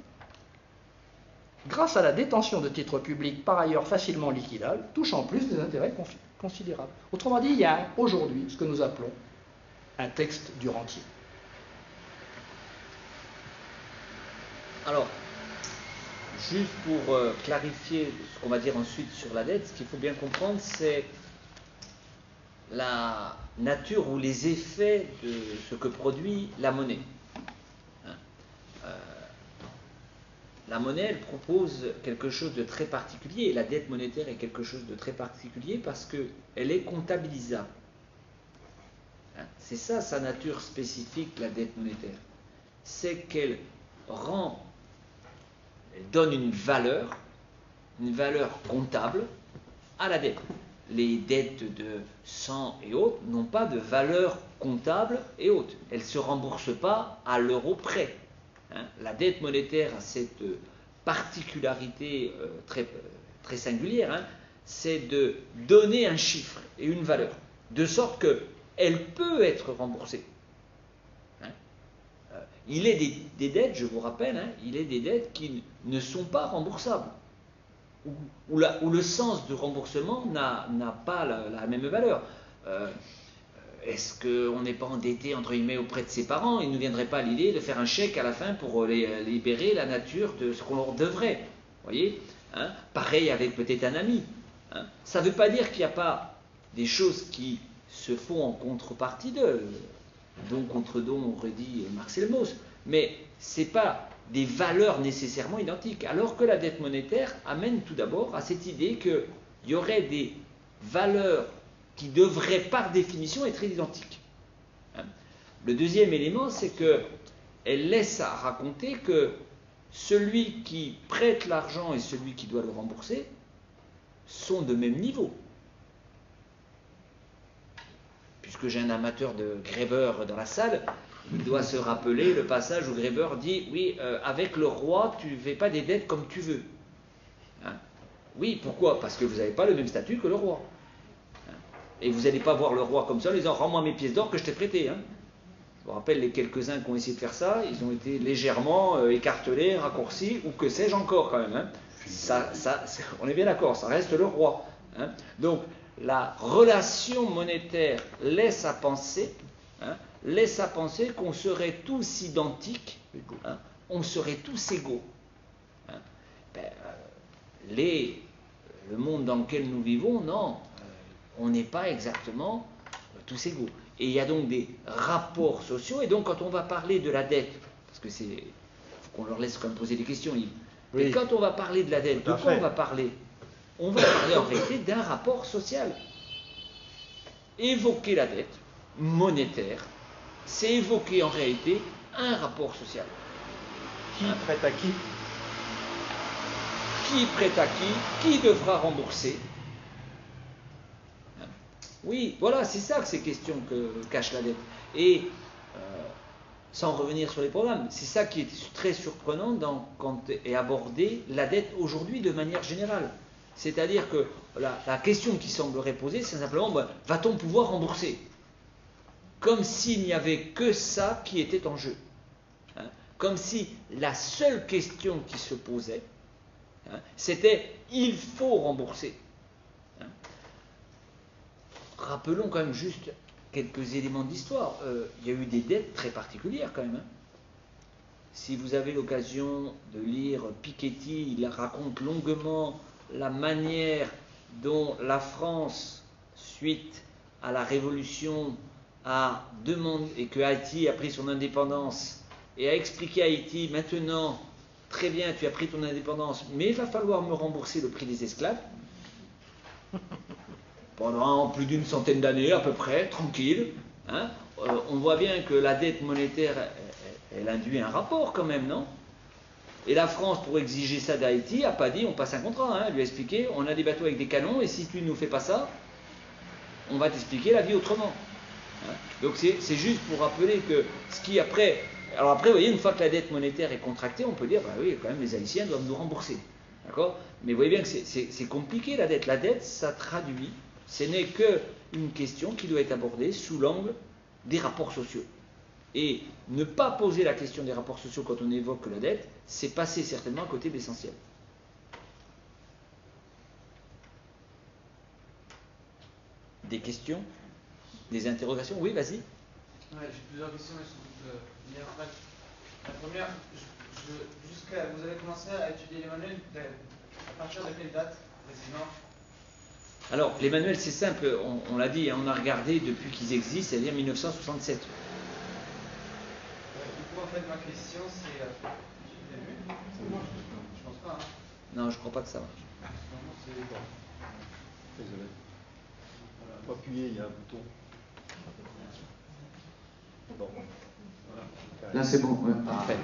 grâce à la détention de titres publics par ailleurs facilement liquidables, touchent en plus des intérêts considérables. Autrement dit, il y a aujourd'hui ce que nous appelons un texte du rentier. Alors, juste pour clarifier ce qu'on va dire ensuite sur la dette, ce qu'il faut bien comprendre, c'est la nature ou les effets de ce que produit la monnaie. La monnaie, elle propose quelque chose de très particulier, et la dette monétaire est quelque chose de très particulier parce qu'elle est comptabilisable. C'est ça sa nature spécifique, la dette monétaire. C'est qu'elle donne une valeur comptable à la dette. Les dettes de sang et autres n'ont pas de valeur comptable et autres. Elles ne se remboursent pas à l'euro près. La dette monétaire a cette particularité très singulière, c'est de donner un chiffre et une valeur, de sorte qu'elle peut être remboursée. Il est des dettes, je vous rappelle, il est des dettes qui ne sont pas remboursables, où le sens du remboursement n'a pas la même valeur. Est-ce qu'on n'est pas endetté, entre guillemets, auprès de ses parents? Il ne nous viendrait pas l'idée de faire un chèque à la fin pour libérer la nature de ce qu'on leur devrait. Voyez, pareil avec peut-être un ami. Ça ne veut pas dire qu'il n'y a pas des choses qui se font en contrepartie d'eux. Don contre don, aurait dit Marcel Mauss, mais ce n'est pas des valeurs nécessairement identiques, alors que la dette monétaire amène tout d'abord à cette idée qu'il y aurait des valeurs qui devraient par définition être identiques. Le deuxième élément, c'est qu'elle laisse à raconter que celui qui prête l'argent et celui qui doit le rembourser sont de même niveau. Puisque j'ai un amateur de Greber dans la salle, il doit se rappeler le passage où Greber dit « Oui, avec le roi, tu ne fais pas des dettes comme tu veux. » Oui, pourquoi? Parce que vous n'avez pas le même statut que le roi. Et vous n'allez pas voir le roi comme ça en disant rends-moi mes pièces d'or que je t'ai prêtées. Je vous rappelle les quelques-uns qui ont essayé de faire ça, ils ont été légèrement écartelés, raccourcis, ou que sais-je encore quand même. On est bien d'accord, ça reste le roi. Donc la relation monétaire laisse à penser qu'on serait tous identiques, on serait tous égaux. Le monde dans lequel nous vivons, non, on n'est pas exactement tous égaux. Et il y a donc des rapports sociaux, et donc quand on va parler de la dette, parce que il faut qu'on leur laisse quand même poser des questions, Yves. Oui. Et quand on va parler de la dette, de quoi on va parler? On va parler en réalité d'un rapport social. Évoquer la dette monétaire, c'est évoquer en réalité un rapport social. Qui prête à qui? Qui prête à qui devra rembourser? Oui, voilà, c'est ça que ces questions que cache la dette. Et sans revenir sur les programmes, c'est ça qui est très surprenant quand est abordée la dette aujourd'hui de manière générale. C'est-à-dire que la question qui semblerait poser, c'est simplement, va-t-on pouvoir rembourser? Comme s'il n'y avait que ça qui était en jeu. Comme si la seule question qui se posait, c'était il faut rembourser. Rappelons quand même juste quelques éléments d'histoire. Il y a eu des dettes très particulières quand même. Si vous avez l'occasion de lire Piketty, il raconte longuement la manière dont la France, suite à la Révolution, a demandé, et que Haïti a pris son indépendance, et a expliqué à Haïti, maintenant, très bien, tu as pris ton indépendance, mais il va falloir me rembourser le prix des esclaves. Pendant plus d'une centaine d'années à peu près, tranquille. On voit bien que la dette monétaire, elle induit un rapport quand même, non? Et la France, pour exiger ça d'Haïti, n'a pas dit on passe un contrat. Elle lui a expliqué on a des bateaux avec des canons et si tu ne nous fais pas ça, on va t'expliquer la vie autrement. Donc c'est juste pour rappeler que ce qui après... Alors après, vous voyez, une fois que la dette monétaire est contractée, on peut dire oui, quand même, les Haïtiens doivent nous rembourser. D'accord? Mais vous voyez bien que c'est compliqué la dette. La dette, ça traduit... Ce n'est qu'une question qui doit être abordée sous l'angle des rapports sociaux. Et ne pas poser la question des rapports sociaux quand on évoque la dette, c'est passer certainement à côté de l'essentiel. Des questions? Des interrogations? Oui, vas-y. Ouais, j'ai plusieurs questions, mais sont toutes liées. La première, vous avez commencé à étudier les manuels à partir de quelle date, précisément? Alors, les manuels, c'est simple, on l'a dit, on a regardé depuis qu'ils existent, c'est-à-dire 1967. Du coup, en fait, ma question, c'est... Tu l'as vu? Je pense pas. Non, je crois pas que ça marche. Non, c'est bon. Désolé. Pour appuyer, il y a un bouton. Bon. Voilà. Là, c'est bon. Ouais. Parfait.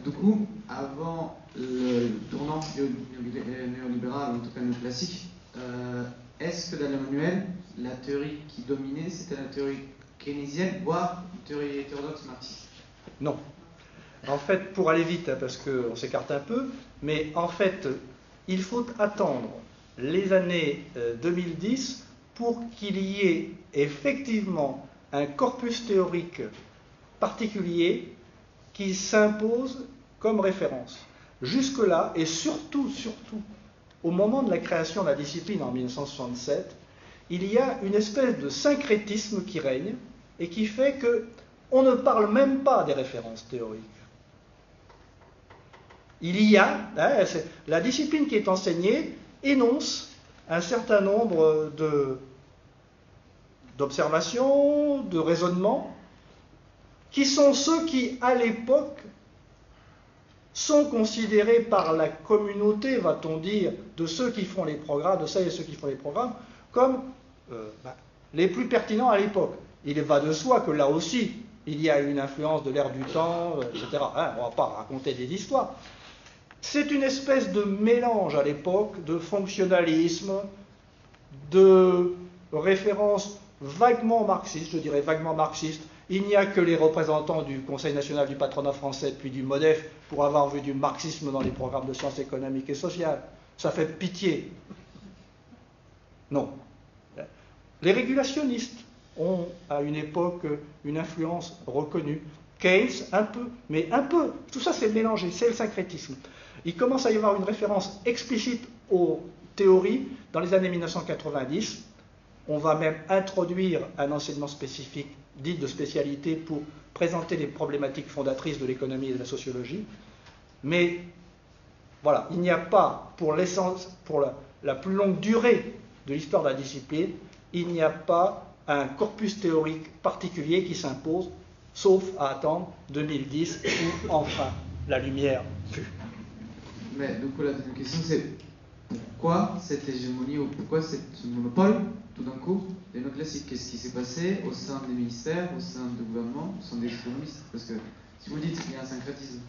Du coup, avant le tournant néolibéral, en tout cas néoclassique, est-ce que dans le manuel, la théorie qui dominait, c'était la théorie keynésienne, voire une théorie hétérodoxe marxiste? Non. En fait, pour aller vite, parce qu'on s'écarte un peu, mais en fait, il faut attendre les années 2010 pour qu'il y ait effectivement un corpus théorique particulier qui s'impose comme référence. Jusque-là, et surtout, au moment de la création de la discipline en 1967, il y a une espèce de syncrétisme qui règne et qui fait qu'on ne parle même pas des références théoriques. Il y a, la discipline qui est enseignée énonce un certain nombre d'observations, de raisonnements, qui sont ceux qui, à l'époque, sont considérés par la communauté, va-t-on dire, de ceux qui font les programmes, de celles et ceux qui font les programmes, comme les plus pertinents à l'époque. Il va de soi que là aussi, il y a une influence de l'ère du temps, etc. On ne va pas raconter des histoires. C'est une espèce de mélange à l'époque de fonctionnalisme, de références vaguement marxistes, je dirais vaguement marxistes, Il n'y a que les représentants du Conseil national du patronat français puis du MODEF pour avoir vu du marxisme dans les programmes de sciences économiques et sociales. Ça fait pitié. Non. Les régulationnistes ont, à une époque, une influence reconnue. Keynes, un peu, mais un peu. Tout ça, c'est mélangé, c'est le syncrétisme. Il commence à y avoir une référence explicite aux théories dans les années 1990. On va même introduire un enseignement spécifique, dit de spécialité, pour présenter les problématiques fondatrices de l'économie et de la sociologie. Mais voilà, il n'y a pas, pour l'essence, pour la plus longue durée de l'histoire de la discipline, il n'y a pas un corpus théorique particulier qui s'impose, sauf à attendre 2010 où enfin la lumière fut. Mais du coup, la deuxième question, c'est pourquoi cette hégémonie ou pourquoi ce monopole, tout d'un coup, des néoclassiques? Qu'est-ce qui s'est passé au sein des ministères, au sein du gouvernement, au sein des économistes? Parce que si vous dites qu'il y a un syncrétisme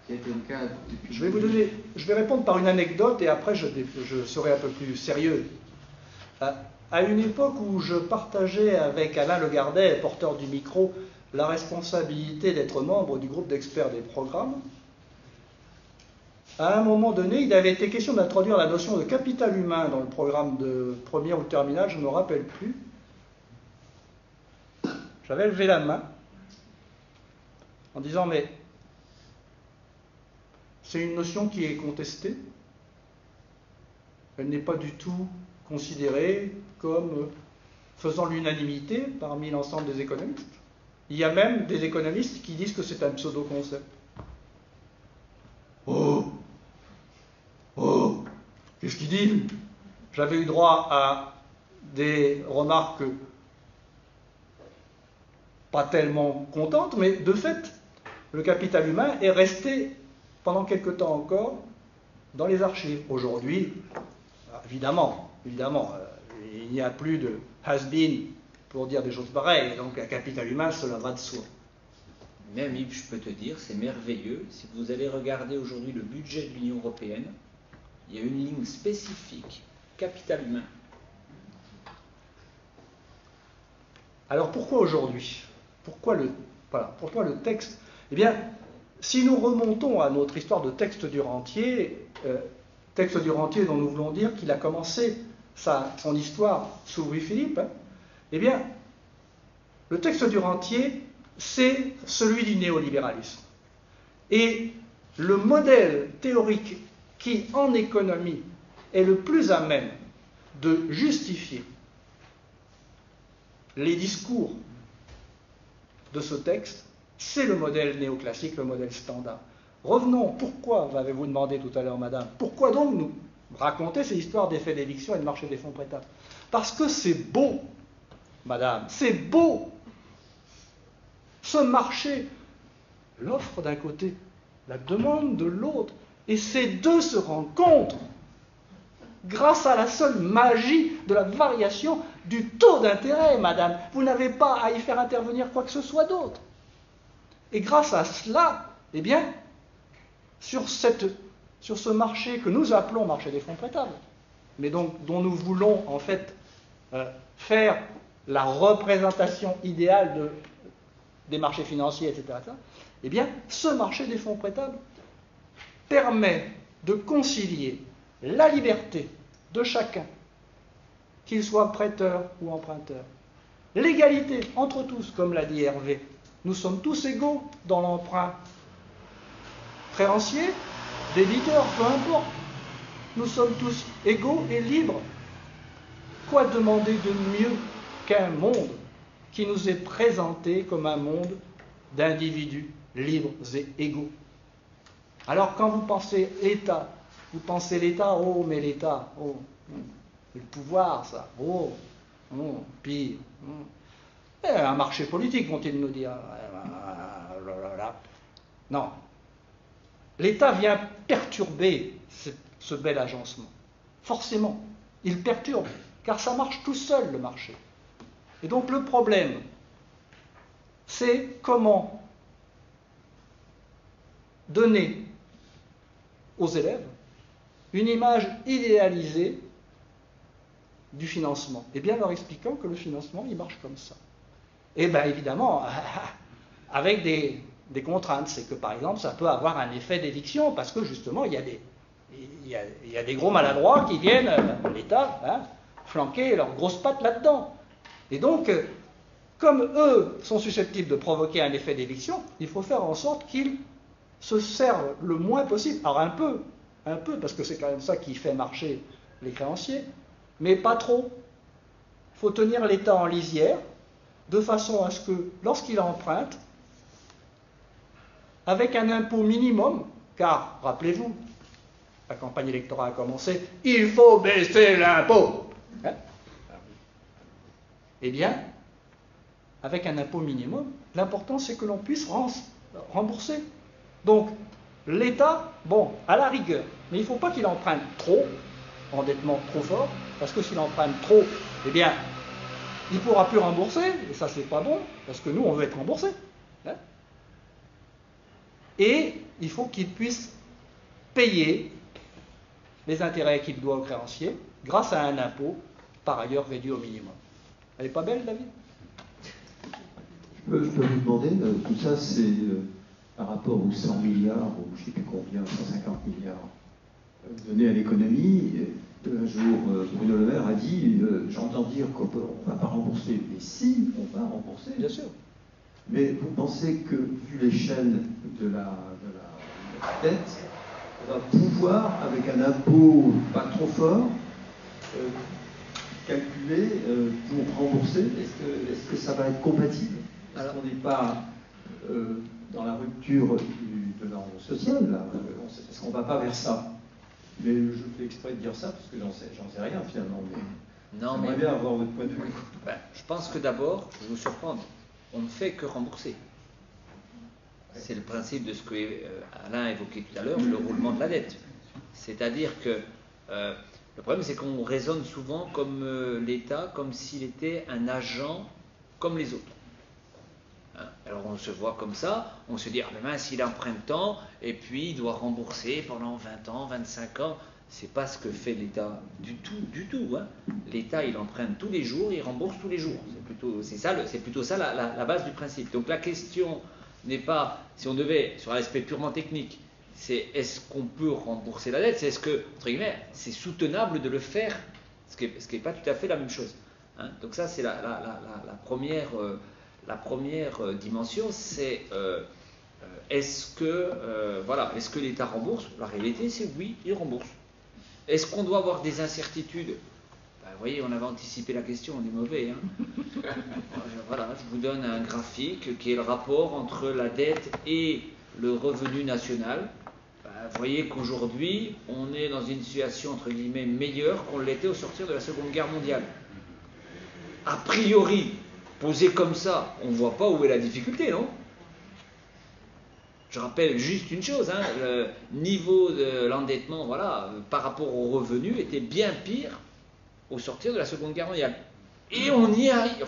qui a été le cas depuis... Je vais répondre par une anecdote et après je serai un peu plus sérieux. À une époque où je partageais avec Alain Le Gardet, porteur du micro, la responsabilité d'être membre du groupe d'experts des programmes, à un moment donné, il avait été question d'introduire la notion de capital humain dans le programme de première ou terminale, je ne me rappelle plus. J'avais levé la main en disant, mais c'est une notion qui est contestée. Elle n'est pas du tout considérée comme faisant l'unanimité parmi l'ensemble des économistes. Il y a même des économistes qui disent que c'est un pseudo-concept. Oh, qu'est-ce qu'il dit? J'avais eu droit à des remarques pas tellement contentes, mais de fait, le capital humain est resté pendant quelque temps encore dans les archives. Aujourd'hui, évidemment, il n'y a plus de has-been pour dire des choses pareilles, donc un capital humain, cela va de soi. Même Yves, je peux te dire, c'est merveilleux. Si vous allez regarder aujourd'hui le budget de l'Union européenne, il y a une ligne spécifique, capital humain. Alors pourquoi aujourd'hui? Pourquoi le texte? Eh bien, si nous remontons à notre histoire de texte du rentier dont nous voulons dire qu'il a commencé son histoire sous Louis-Philippe, eh bien, le texte du rentier, c'est celui du néolibéralisme. Et le modèle théorique qui, en économie, est le plus à même de justifier les discours de ce texte, c'est le modèle néoclassique, le modèle standard. Revenons, pourquoi, m'avez-vous demandé tout à l'heure, madame, pourquoi donc nous raconter ces histoires d'effets d'éviction et de marché des fonds prêtables? Parce que c'est beau, madame, c'est beau. Ce marché, l'offre d'un côté, la demande de l'autre, et ces deux se rencontrent grâce à la seule magie de la variation du taux d'intérêt, madame. Vous n'avez pas à y faire intervenir quoi que ce soit d'autre. Et grâce à cela, eh bien, sur ce marché que nous appelons marché des fonds prêtables, mais dont nous voulons en fait faire la représentation idéale des marchés financiers, etc., eh bien, ce marché des fonds prêtables permet de concilier la liberté de chacun, qu'il soit prêteur ou emprunteur, l'égalité entre tous, comme l'a dit Hervé. Nous sommes tous égaux dans l'emprunt créancier, débiteur, peu importe. Nous sommes tous égaux et libres. Quoi demander de mieux qu'un monde qui nous est présenté comme un monde d'individus libres et égaux? Alors quand vous pensez l'État, oh mais l'État, oh, le pouvoir ça, oh, pire. Un marché politique, vont-ils nous dire. Non. L'État vient perturber ce bel agencement. Forcément, il perturbe, car ça marche tout seul, le marché. Et donc le problème, c'est comment donner aux élèves une image idéalisée du financement, et bien leur expliquant que le financement, il marche comme ça. Et bien évidemment, avec des contraintes. C'est que par exemple, ça peut avoir un effet d'éviction, parce que justement, il y a des gros maladroits qui viennent, l'État, flanquer leurs grosses pattes là-dedans. Et donc, comme eux sont susceptibles de provoquer un effet d'éviction, il faut faire en sorte qu'ils se servent le moins possible. Alors un peu, parce que c'est quand même ça qui fait marcher les créanciers, mais pas trop. Il faut tenir l'État en lisière, de façon à ce que, lorsqu'il emprunte, avec un impôt minimum, car, rappelez-vous, la campagne électorale a commencé, il faut baisser l'impôt. Eh bien, avec un impôt minimum, l'important c'est que l'on puisse rembourser. Donc, l'État, bon, à la rigueur, mais il ne faut pas qu'il emprunte trop, endettement trop fort, parce que s'il emprunte trop, eh bien, il ne pourra plus rembourser, et ça c'est pas bon, parce que nous on veut être remboursés. Et il faut qu'il puisse payer les intérêts qu'il doit aux créanciers grâce à un impôt, par ailleurs réduit au minimum. Elle n'est pas belle, David? Je peux vous demander, tout ça c'est par rapport aux 100 milliards, ou je ne sais plus combien, 150 milliards donnés à l'économie. Un jour, Bruno Le Maire a dit, j'entends dire qu'on ne va pas rembourser, mais si, on va rembourser. Bien sûr. Mais vous pensez que, vu l'échelle de la dette, on va pouvoir, avec un impôt pas trop fort, calculer pour rembourser? Est-ce que ça va être compatible? Est-ce qu'on n'est pas dans la rupture de l'ordre social, là? Est-ce qu'on ne va pas vers ça? Mais je fais exprès de dire ça parce que j'en sais rien finalement. Mais j'aimerais bien avoir votre point de vue. Je pense que d'abord, je vais vous surprendre, on ne fait que rembourser. C'est le principe de ce que Alain évoquait tout à l'heure, le roulement de la dette. C'est-à-dire que le problème, c'est qu'on raisonne souvent comme l'État, comme s'il était un agent comme les autres. Alors on se voit comme ça, on se dit, ah mais mince, il emprunte tant, et puis il doit rembourser pendant 20 ans, 25 ans. C'est pas ce que fait l'État du tout. L'État, il emprunte tous les jours, il rembourse tous les jours. C'est plutôt ça la base du principe. Donc la question n'est pas, si on devait, sur un aspect purement technique, c'est est-ce qu'on peut rembourser la dette, c'est est-ce que, entre guillemets, c'est soutenable de le faire, ce qui n'est pas tout à fait la même chose. Donc ça, c'est la première dimension, c'est est-ce que l'État rembourse? La réalité, c'est oui, il rembourse. Est-ce qu'on doit avoir des incertitudes? Vous voyez, on avait anticipé la question, on est mauvais. Voilà, je vous donne un graphique qui est le rapport entre la dette et le revenu national. Vous voyez qu'aujourd'hui, on est dans une situation, entre guillemets, meilleure qu'on l'était au sortir de la Seconde Guerre mondiale. A priori, posé comme ça, on ne voit pas où est la difficulté, non? Je rappelle juste une chose, le niveau de l'endettement, par rapport aux revenus, était bien pire au sortir de la Seconde Guerre mondiale. Et on y arrive,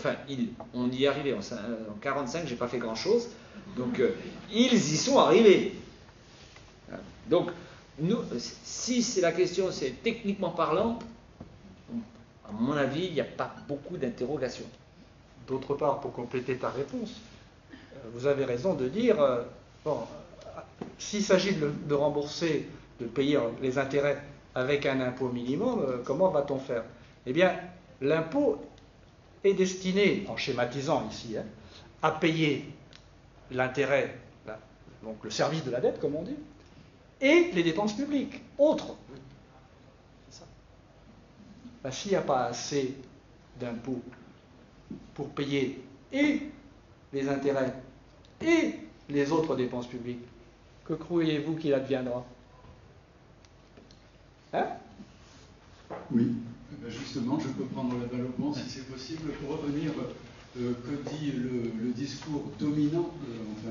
on y est arrivé. En 1945, j'ai pas fait grand-chose, donc ils y sont arrivés. Donc, nous, si c'est la question, c'est techniquement parlant, à mon avis, il n'y a pas beaucoup d'interrogations. D'autre part, pour compléter ta réponse, vous avez raison de dire, s'il s'agit de rembourser, de payer les intérêts avec un impôt minimum, comment va-t-on faire? Eh bien, l'impôt est destiné, en schématisant ici, à payer l'intérêt, donc le service de la dette, comme on dit, et les dépenses publiques, autres. C'est ça. S'il n'y a pas assez d'impôts pour payer et les intérêts et les autres dépenses publiques, que croyez-vous qu'il adviendra? Oui. Justement, je peux prendre la balle au bond si c'est possible pour revenir que dit le discours dominant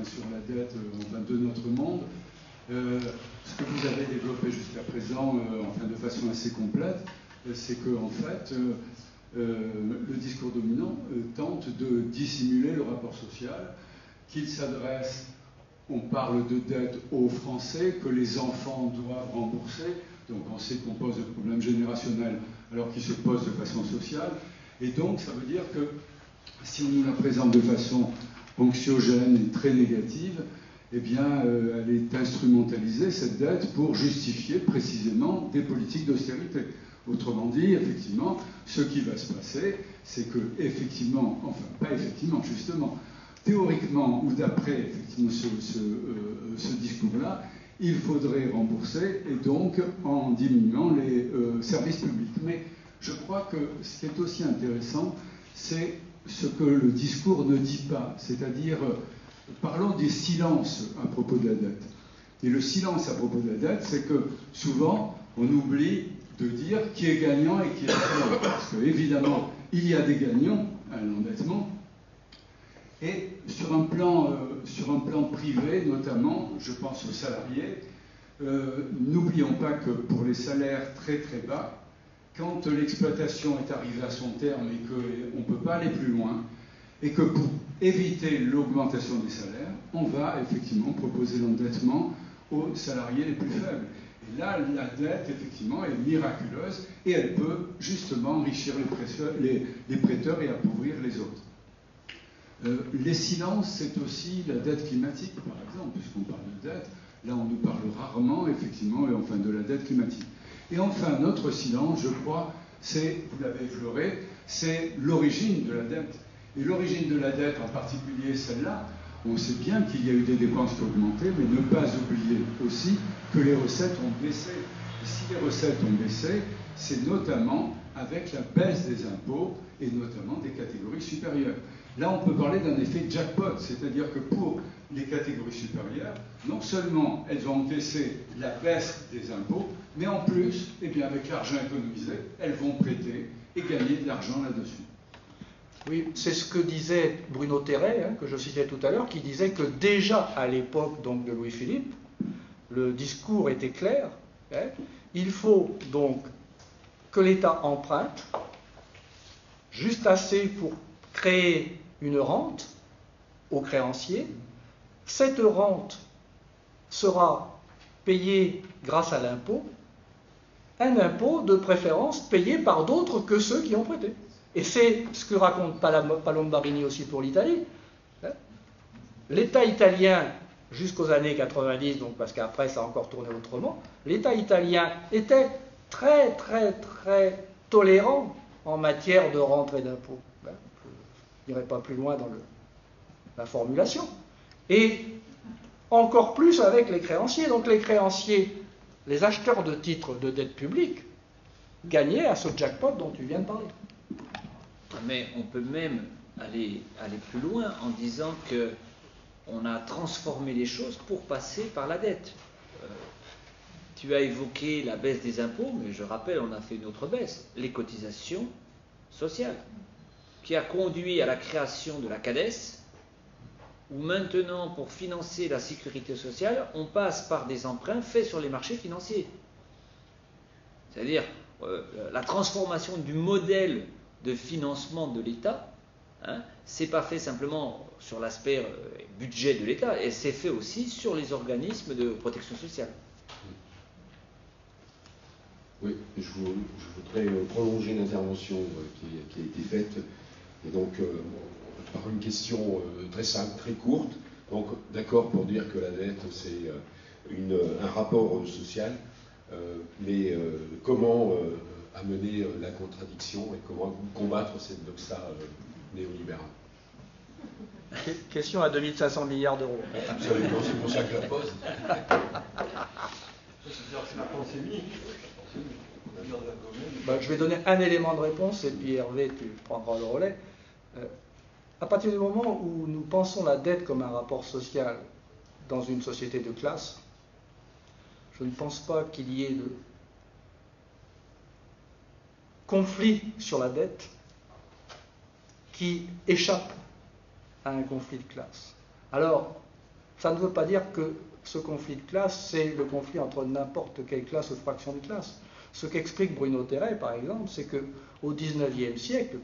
sur la dette de notre monde. Ce que vous avez développé jusqu'à présent de façon assez complète, c'est que en fait le discours dominant tente de dissimuler le rapport social, qu'il s'adresse, on parle de dette aux Français, que les enfants doivent rembourser, donc on sait qu'on pose le problème générationnel alors qu'il se pose de façon sociale, et donc ça veut dire que si on nous la présente de façon anxiogène et très négative, eh bien, elle est instrumentalisée, cette dette, pour justifier précisément des politiques d'austérité. Autrement dit, effectivement, ce qui va se passer, c'est que, effectivement, enfin, pas effectivement, justement, théoriquement, ou d'après effectivement ce discours-là, il faudrait rembourser, et donc en diminuant les services publics. Mais je crois que ce qui est aussi intéressant, c'est ce que le discours ne dit pas, c'est-à-dire, parlons des silences à propos de la dette. Et le silence à propos de la dette, c'est que souvent, on oublie de dire qui est gagnant et qui est perdant. Parce qu'évidemment, il y a des gagnants à l'endettement. Et sur un plan privé, notamment, je pense aux salariés, n'oublions pas que pour les salaires très très bas, quand l'exploitation est arrivée à son terme et qu'on ne peut pas aller plus loin, et que pour éviter l'augmentation des salaires, on va effectivement proposer l'endettement aux salariés les plus faibles. Et là, la dette, effectivement, est miraculeuse et elle peut justement enrichir les prêteurs et appauvrir les autres. Les silences, c'est aussi la dette climatique, par exemple, puisqu'on parle de dette. Là, on nous parle rarement, effectivement, de la dette climatique. Et enfin, notre silence, je crois, c'est, vous l'avez effleuré, c'est l'origine de la dette. Et l'origine de la dette, en particulier celle-là, on sait bien qu'il y a eu des dépenses qui ont augmenté, mais ne pas oublier aussi que les recettes ont baissé. Et si les recettes ont baissé, c'est notamment avec la baisse des impôts et notamment des catégories supérieures. Là, on peut parler d'un effet jackpot, c'est-à-dire que pour les catégories supérieures, non seulement elles ont encaissé la baisse des impôts, mais en plus, eh bien, avec l'argent économisé, elles vont prêter et gagner de l'argent là-dessus. Oui, c'est ce que disait Bruno Terray, que je citais tout à l'heure, qui disait que déjà à l'époque donc de Louis-Philippe, le discours était clair. Il faut donc que l'État emprunte juste assez pour créer une rente aux créanciers. Cette rente sera payée grâce à l'impôt, un impôt de préférence payé par d'autres que ceux qui ont prêté. Et c'est ce que raconte Palombarini aussi pour l'Italie. L'État italien, jusqu'aux années 90, donc parce qu'après ça a encore tourné autrement, l'État italien était très très très tolérant en matière de rentrée d'impôts. Je n'irai pas plus loin dans la formulation. Et encore plus avec les créanciers. Donc les créanciers, les acheteurs de titres de dette publique, gagnaient à ce jackpot dont tu viens de parler. Mais on peut même aller plus loin en disant qu'on a transformé les choses pour passer par la dette. Tu as évoqué la baisse des impôts, mais je rappelle, on a fait une autre baisse, les cotisations sociales, qui a conduit à la création de la CADES, où maintenant, pour financer la sécurité sociale, on passe par des emprunts faits sur les marchés financiers. C'est-à-dire la transformation du modèle de financement de l'État, c'est pas fait simplement sur l'aspect budget de l'État, et c'est fait aussi sur les organismes de protection sociale. Oui, je voudrais prolonger l'intervention qui a été faite, et donc par une question très simple, très courte. Donc d'accord pour dire que la dette c'est un rapport social, mais comment amener la contradiction et comment combattre cette doxa néolibérale? Question à 2500 milliards d'euros. Absolument, c'est pour ça que je la pose. C'est la pensée unique. Je vais donner un élément de réponse et puis Hervé, tu prendras le relais. À partir du moment où nous pensons la dette comme un rapport social dans une société de classe, je ne pense pas qu'il y ait de conflit sur la dette qui échappe à un conflit de classe. Alors, ça ne veut pas dire que ce conflit de classe, c'est le conflit entre n'importe quelle classe ou fraction de classe. Ce qu'explique Bruno Terray, par exemple, c'est qu'au XIXe siècle,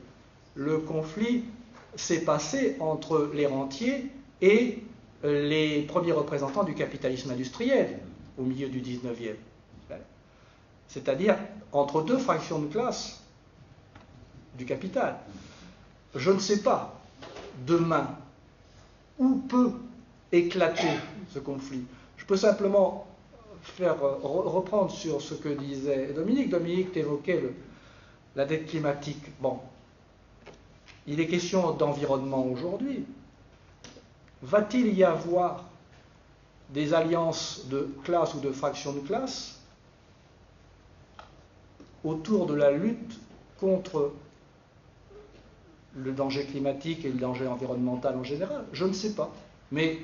le conflit s'est passé entre les rentiers et les premiers représentants du capitalisme industriel au milieu du XIXe. C'est-à-dire entre deux fractions de classe du capital. je ne sais pas demain où peut éclater ce conflit. Je peux simplement reprendre sur ce que disait Dominique. Dominique évoquait la dette climatique. Bon, il est question d'environnement aujourd'hui. Va-t-il y avoir des alliances de classe ou de fractions de classe autour de la lutte contre le danger climatique et le danger environnemental en général? Je ne sais pas. Mais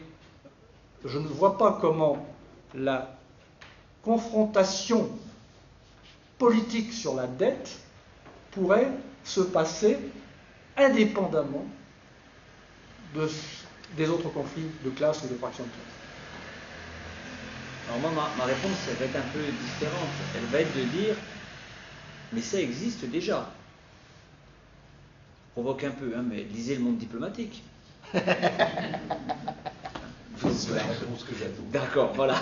je ne vois pas comment la confrontation politique sur la dette pourrait se passer indépendamment des autres conflits de classe ou de fraction de classe. Alors moi, ma réponse, elle va être un peu différente. Elle va être de dire, mais ça existe déjà. Provoque un peu, hein, mais lisez Le Monde diplomatique. C'est la réponse que j'attends. D'accord, voilà.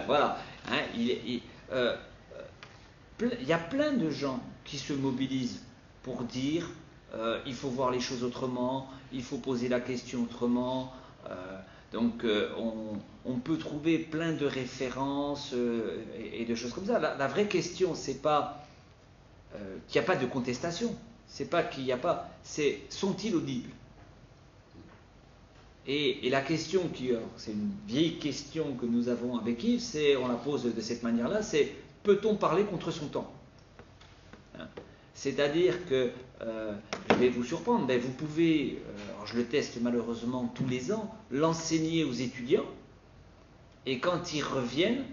Voilà. Hein, il y a plein de gens qui se mobilisent pour dire il faut voir les choses autrement, il faut poser la question autrement. Donc on peut trouver plein de références et de choses comme ça. La vraie question, c'est pas qu'il n'y a pas de contestation. C'est pas qu'il n'y a pas. C'est sont-ils audibles? Et la question c'est une vieille question que nous avons avec Yves, on la pose de cette manière-là, c'est peut-on parler contre son temps? Hein? C'est-à-dire que, je vais vous surprendre, mais vous pouvez, alors je le teste malheureusement tous les ans, l'enseigner aux étudiants, et quand ils reviennent,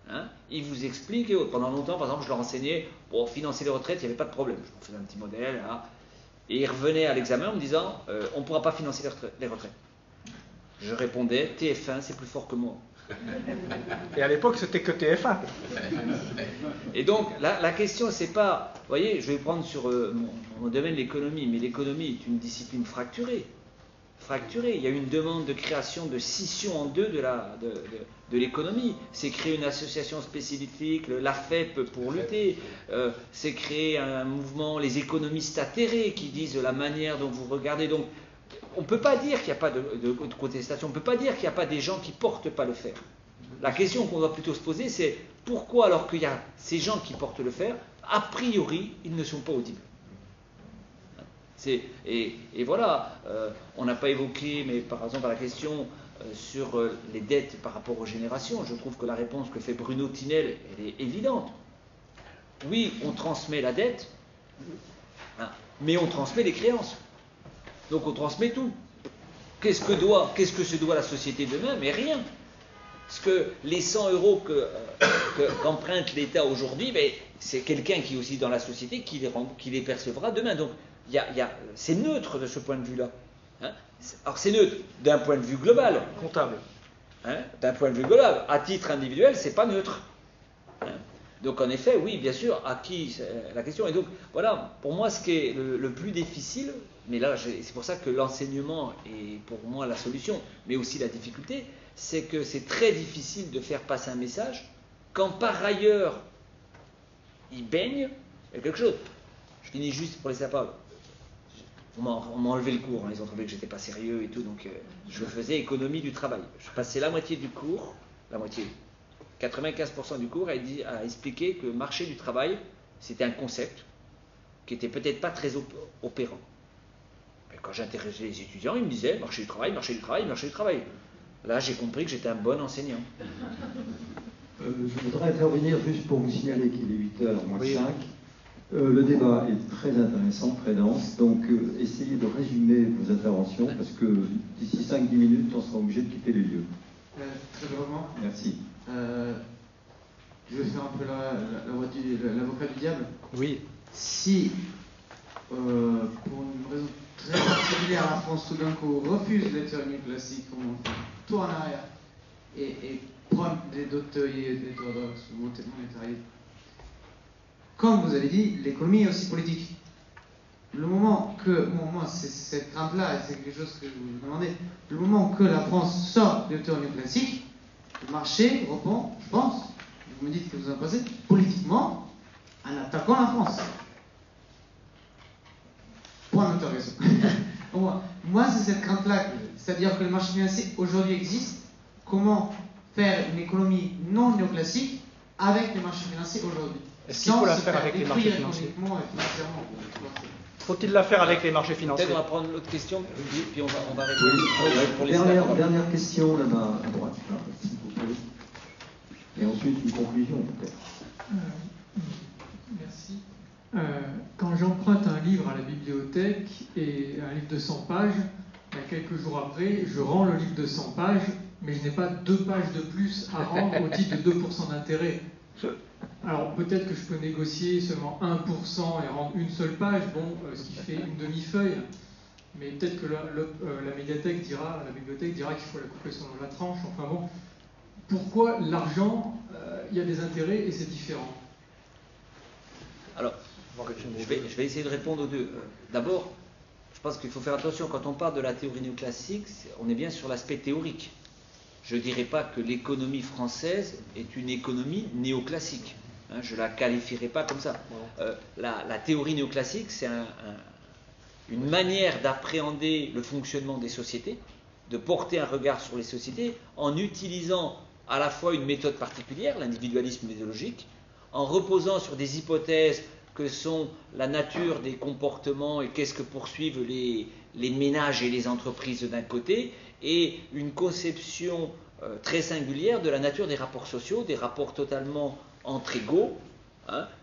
hein, ils vous expliquent, et autres. Pendant longtemps, par exemple, je leur enseignais, pour financer les retraites, il n'y avait pas de problème. Je leur faisais un petit modèle, là, et ils revenaient à l'examen en me disant, on ne pourra pas financer les retraites. Je répondais, TF1, c'est plus fort que moi. Et à l'époque, c'était que TF1. Et donc, la question, c'est pas... Vous voyez, je vais prendre sur mon domaine l'économie, mais l'économie est une discipline fracturée. Il y a une demande de création de scission en deux de l'économie. C'est créer une association spécifique, l'AFEP pour lutter. C'est créer un mouvement, les économistes atterrés qui disent la manière dont vous regardez. Donc, on ne peut pas dire qu'il n'y a pas de contestation, on ne peut pas dire qu'il n'y a pas des gens qui ne portent pas le fer. La question qu'on doit plutôt se poser, c'est pourquoi, alors qu'il y a ces gens qui portent le fer, a priori, ils ne sont pas audibles. Et voilà, on n'a pas évoqué, mais par exemple, la question sur les dettes par rapport aux générations, je trouve que la réponse que fait Bruno Tinel, elle est évidente. Oui, on transmet la dette, hein, mais on transmet les créances. Donc on transmet tout. Qu'est-ce que se doit la société demain? Mais rien. Parce que les 100 € qu'emprunte l'État aujourd'hui, c'est quelqu'un qui est aussi dans la société qui les percevra demain. Donc c'est neutre de ce point de vue-là. Hein? Alors c'est neutre d'un point de vue global. Comptable. Hein? D'un point de vue global. À titre individuel, c'est pas neutre. Hein? Donc en effet, oui, bien sûr, à qui la question. Et donc voilà, pour moi, ce qui est le plus difficile, mais là, c'est pour ça que l'enseignement est pour moi la solution, mais aussi la difficulté, c'est que c'est très difficile de faire passer un message quand par ailleurs il baigne quelque chose. Je finis juste pour laisser la parole. On m'a enlevé le cours, hein, ils ont trouvé que j'étais pas sérieux et tout, donc je faisais économie du travail. Je passais la moitié du cours, 95% du cours a expliqué que le marché du travail, c'était un concept qui était peut-être pas très opérant. Et quand j'interrogeais les étudiants, ils me disaient marché du travail, marché du travail, marché du travail. Là, j'ai compris que j'étais un bon enseignant. Je voudrais intervenir juste pour vous signaler qu'il est 8h moins 5. Le débat est très intéressant, très dense, donc essayez de résumer vos interventions, parce que d'ici 5-10 minutes, on sera obligé de quitter les lieux. Très brièvement. Merci. Je vais faire un peu l'avocat du diable. Oui. Si, pour une raison très particulière, la France tout d'un coup refuse les théories classiques, on tourne en arrière et prend d'autres théories monétaristes. Comme vous avez dit, l'économie est aussi politique. Le moment que, moi, c'est cette crainte-là, et c'est quelque chose que je vous demandais, le moment que la France sort des théories classiques, le marché reprend, je pense, vous me dites que vous en pensez, politiquement, en attaquant la France. Point d'interrogation. raison. Moi, c'est cette crainte-là, c'est-à-dire que le marché financier aujourd'hui existe. Comment faire une économie non néoclassique avec les marchés financiers aujourd'hui? Est-ce qu'il faut la faire avec les marchés financiers? Faut-il la faire avec les marchés financiers? Peut-être on va prendre l'autre question, puis on va répondre pour les dernière question là-bas à droite, là, s'il vous plaît. Et ensuite une conclusion peut-être. Merci. Quand j'emprunte un livre à la bibliothèque, et un livre de 100 pages, quelques jours après, je rends le livre de 100 pages, mais je n'ai pas 2 pages de plus à rendre au titre de 2% d'intérêt. Alors peut-être que je peux négocier seulement 1% et rendre une seule page, ce qui fait une demi-feuille, mais peut-être que la bibliothèque dira qu'il faut la couper selon la tranche. Enfin bon, pourquoi l'argent, il y a des intérêts et c'est différent? Alors, je vais essayer de répondre aux deux. D'abord, je pense qu'il faut faire attention, quand on parle de la théorie néoclassique, on est bien sur l'aspect théorique. Je ne dirais pas que l'économie française est une économie néoclassique. Je ne la qualifierai pas comme ça. La théorie néoclassique, c'est une manière d'appréhender le fonctionnement des sociétés, de porter un regard sur les sociétés en utilisant à la fois une méthode particulière, l'individualisme méthodologique, en reposant sur des hypothèses que sont la nature des comportements et qu'est-ce que poursuivent les ménages et les entreprises d'un côté, et une conception très singulière de la nature des rapports sociaux, des rapports totalement entre égaux,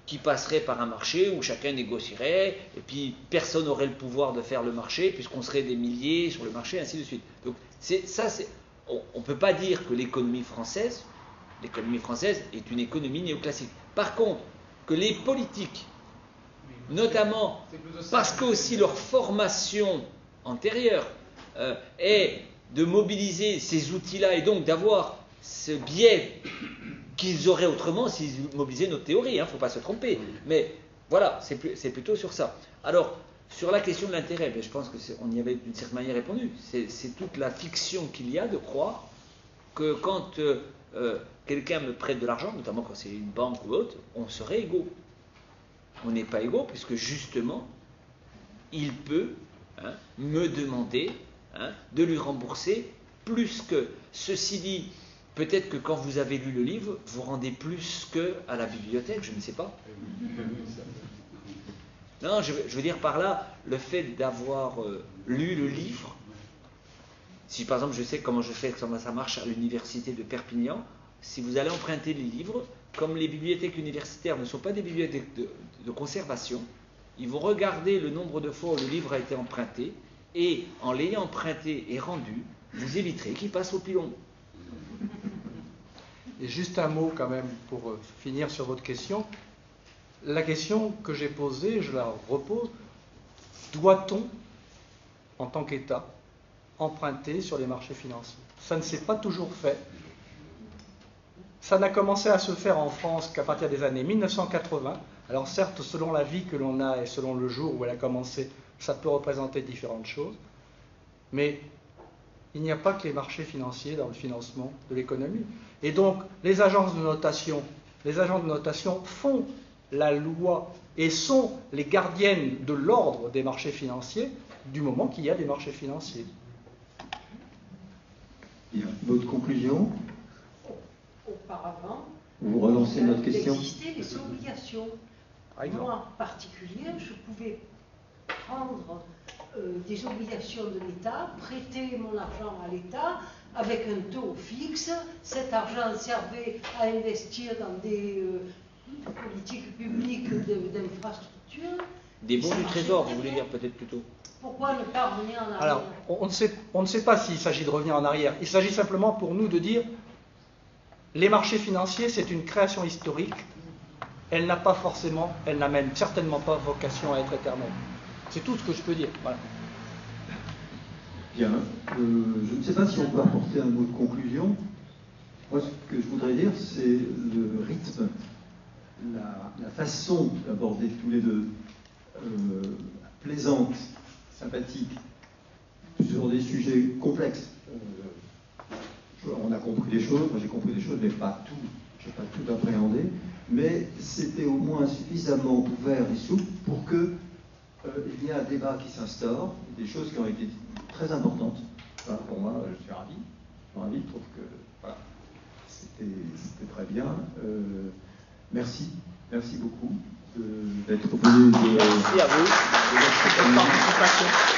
qui passeraient par un marché où chacun négocierait, et puis personne n'aurait le pouvoir de faire le marché, puisqu'on serait des milliers sur le marché, ainsi de suite. Donc on ne peut pas dire que l'économie française est une économie néoclassique. Par contre, que les politiques, notamment parce que aussi leur formation antérieure est de mobiliser ces outils-là et donc d'avoir ce biais qu'ils auraient autrement s'ils mobilisaient notre théorie, il ne faut pas se tromper. Mais voilà, c'est plutôt sur ça. Alors, sur la question de l'intérêt, je pense qu'on y avait d'une certaine manière répondu. C'est toute la fiction qu'il y a de croire que quand quelqu'un me prête de l'argent, notamment quand c'est une banque ou autre, on serait égaux. On n'est pas égaux puisque justement, il peut me demander de lui rembourser plus que. Ceci dit, peut-être que quand vous avez lu le livre, vous rendez plus qu'à la bibliothèque, je ne sais pas. Non, je veux dire par là, le fait d'avoir lu le livre, si par exemple je sais comment ça marche à l'université de Perpignan, si vous allez emprunter les livres, comme les bibliothèques universitaires ne sont pas des bibliothèques de conservation, ils vont regarder le nombre de fois où le livre a été emprunté, et en l'ayant emprunté et rendu, vous éviterez qu'il passe au pilon. Et juste un mot quand même pour finir sur votre question. La question que j'ai posée, je la repose. Doit-on, en tant qu'État, emprunter sur les marchés financiers? Ça ne s'est pas toujours fait. Ça n'a commencé à se faire en France qu'à partir des années 1980. Alors certes, selon la vie que l'on a et selon le jour où elle a commencé, ça peut représenter différentes choses. Mais il n'y a pas que les marchés financiers dans le financement de l'économie. Et donc, les agences de notation font la loi et sont les gardiennes de l'ordre des marchés financiers du moment qu'il y a des marchés financiers. Bien. Votre conclusion? Auparavant, vous relancez notre question. Il existait des obligations. Moi, en particulier, je pouvais prendre des obligations de l'État, prêter mon argent à l'État avec un taux fixe. Cet argent servait à investir dans des politiques publiques d'infrastructures. Des bons du Trésor, vous voulez dire peut-être plutôt? Pourquoi ne pas revenir en arrière? Alors, on ne sait pas s'il s'agit de revenir en arrière. Il s'agit simplement pour nous de dire les marchés financiers, c'est une création historique. Elle n'a même certainement pas vocation à être éternelle. C'est tout ce que je peux dire. Voilà. Bien. Je ne sais pas si on peut apporter un mot de conclusion. Moi, ce que je voudrais dire, c'est le rythme, la façon d'aborder tous les deux, plaisante, sympathique, sur des sujets complexes. On a compris des choses, moi j'ai compris des choses, mais pas tout. Je n'ai pas tout appréhendé, mais c'était au moins suffisamment ouvert et souple pour que il y a un débat qui s'instaure, des choses qui ont été très importantes. Enfin, pour moi, je suis ravi. Je trouve que voilà, c'était très bien. Merci beaucoup d'être venu. Merci à vous de votre participation.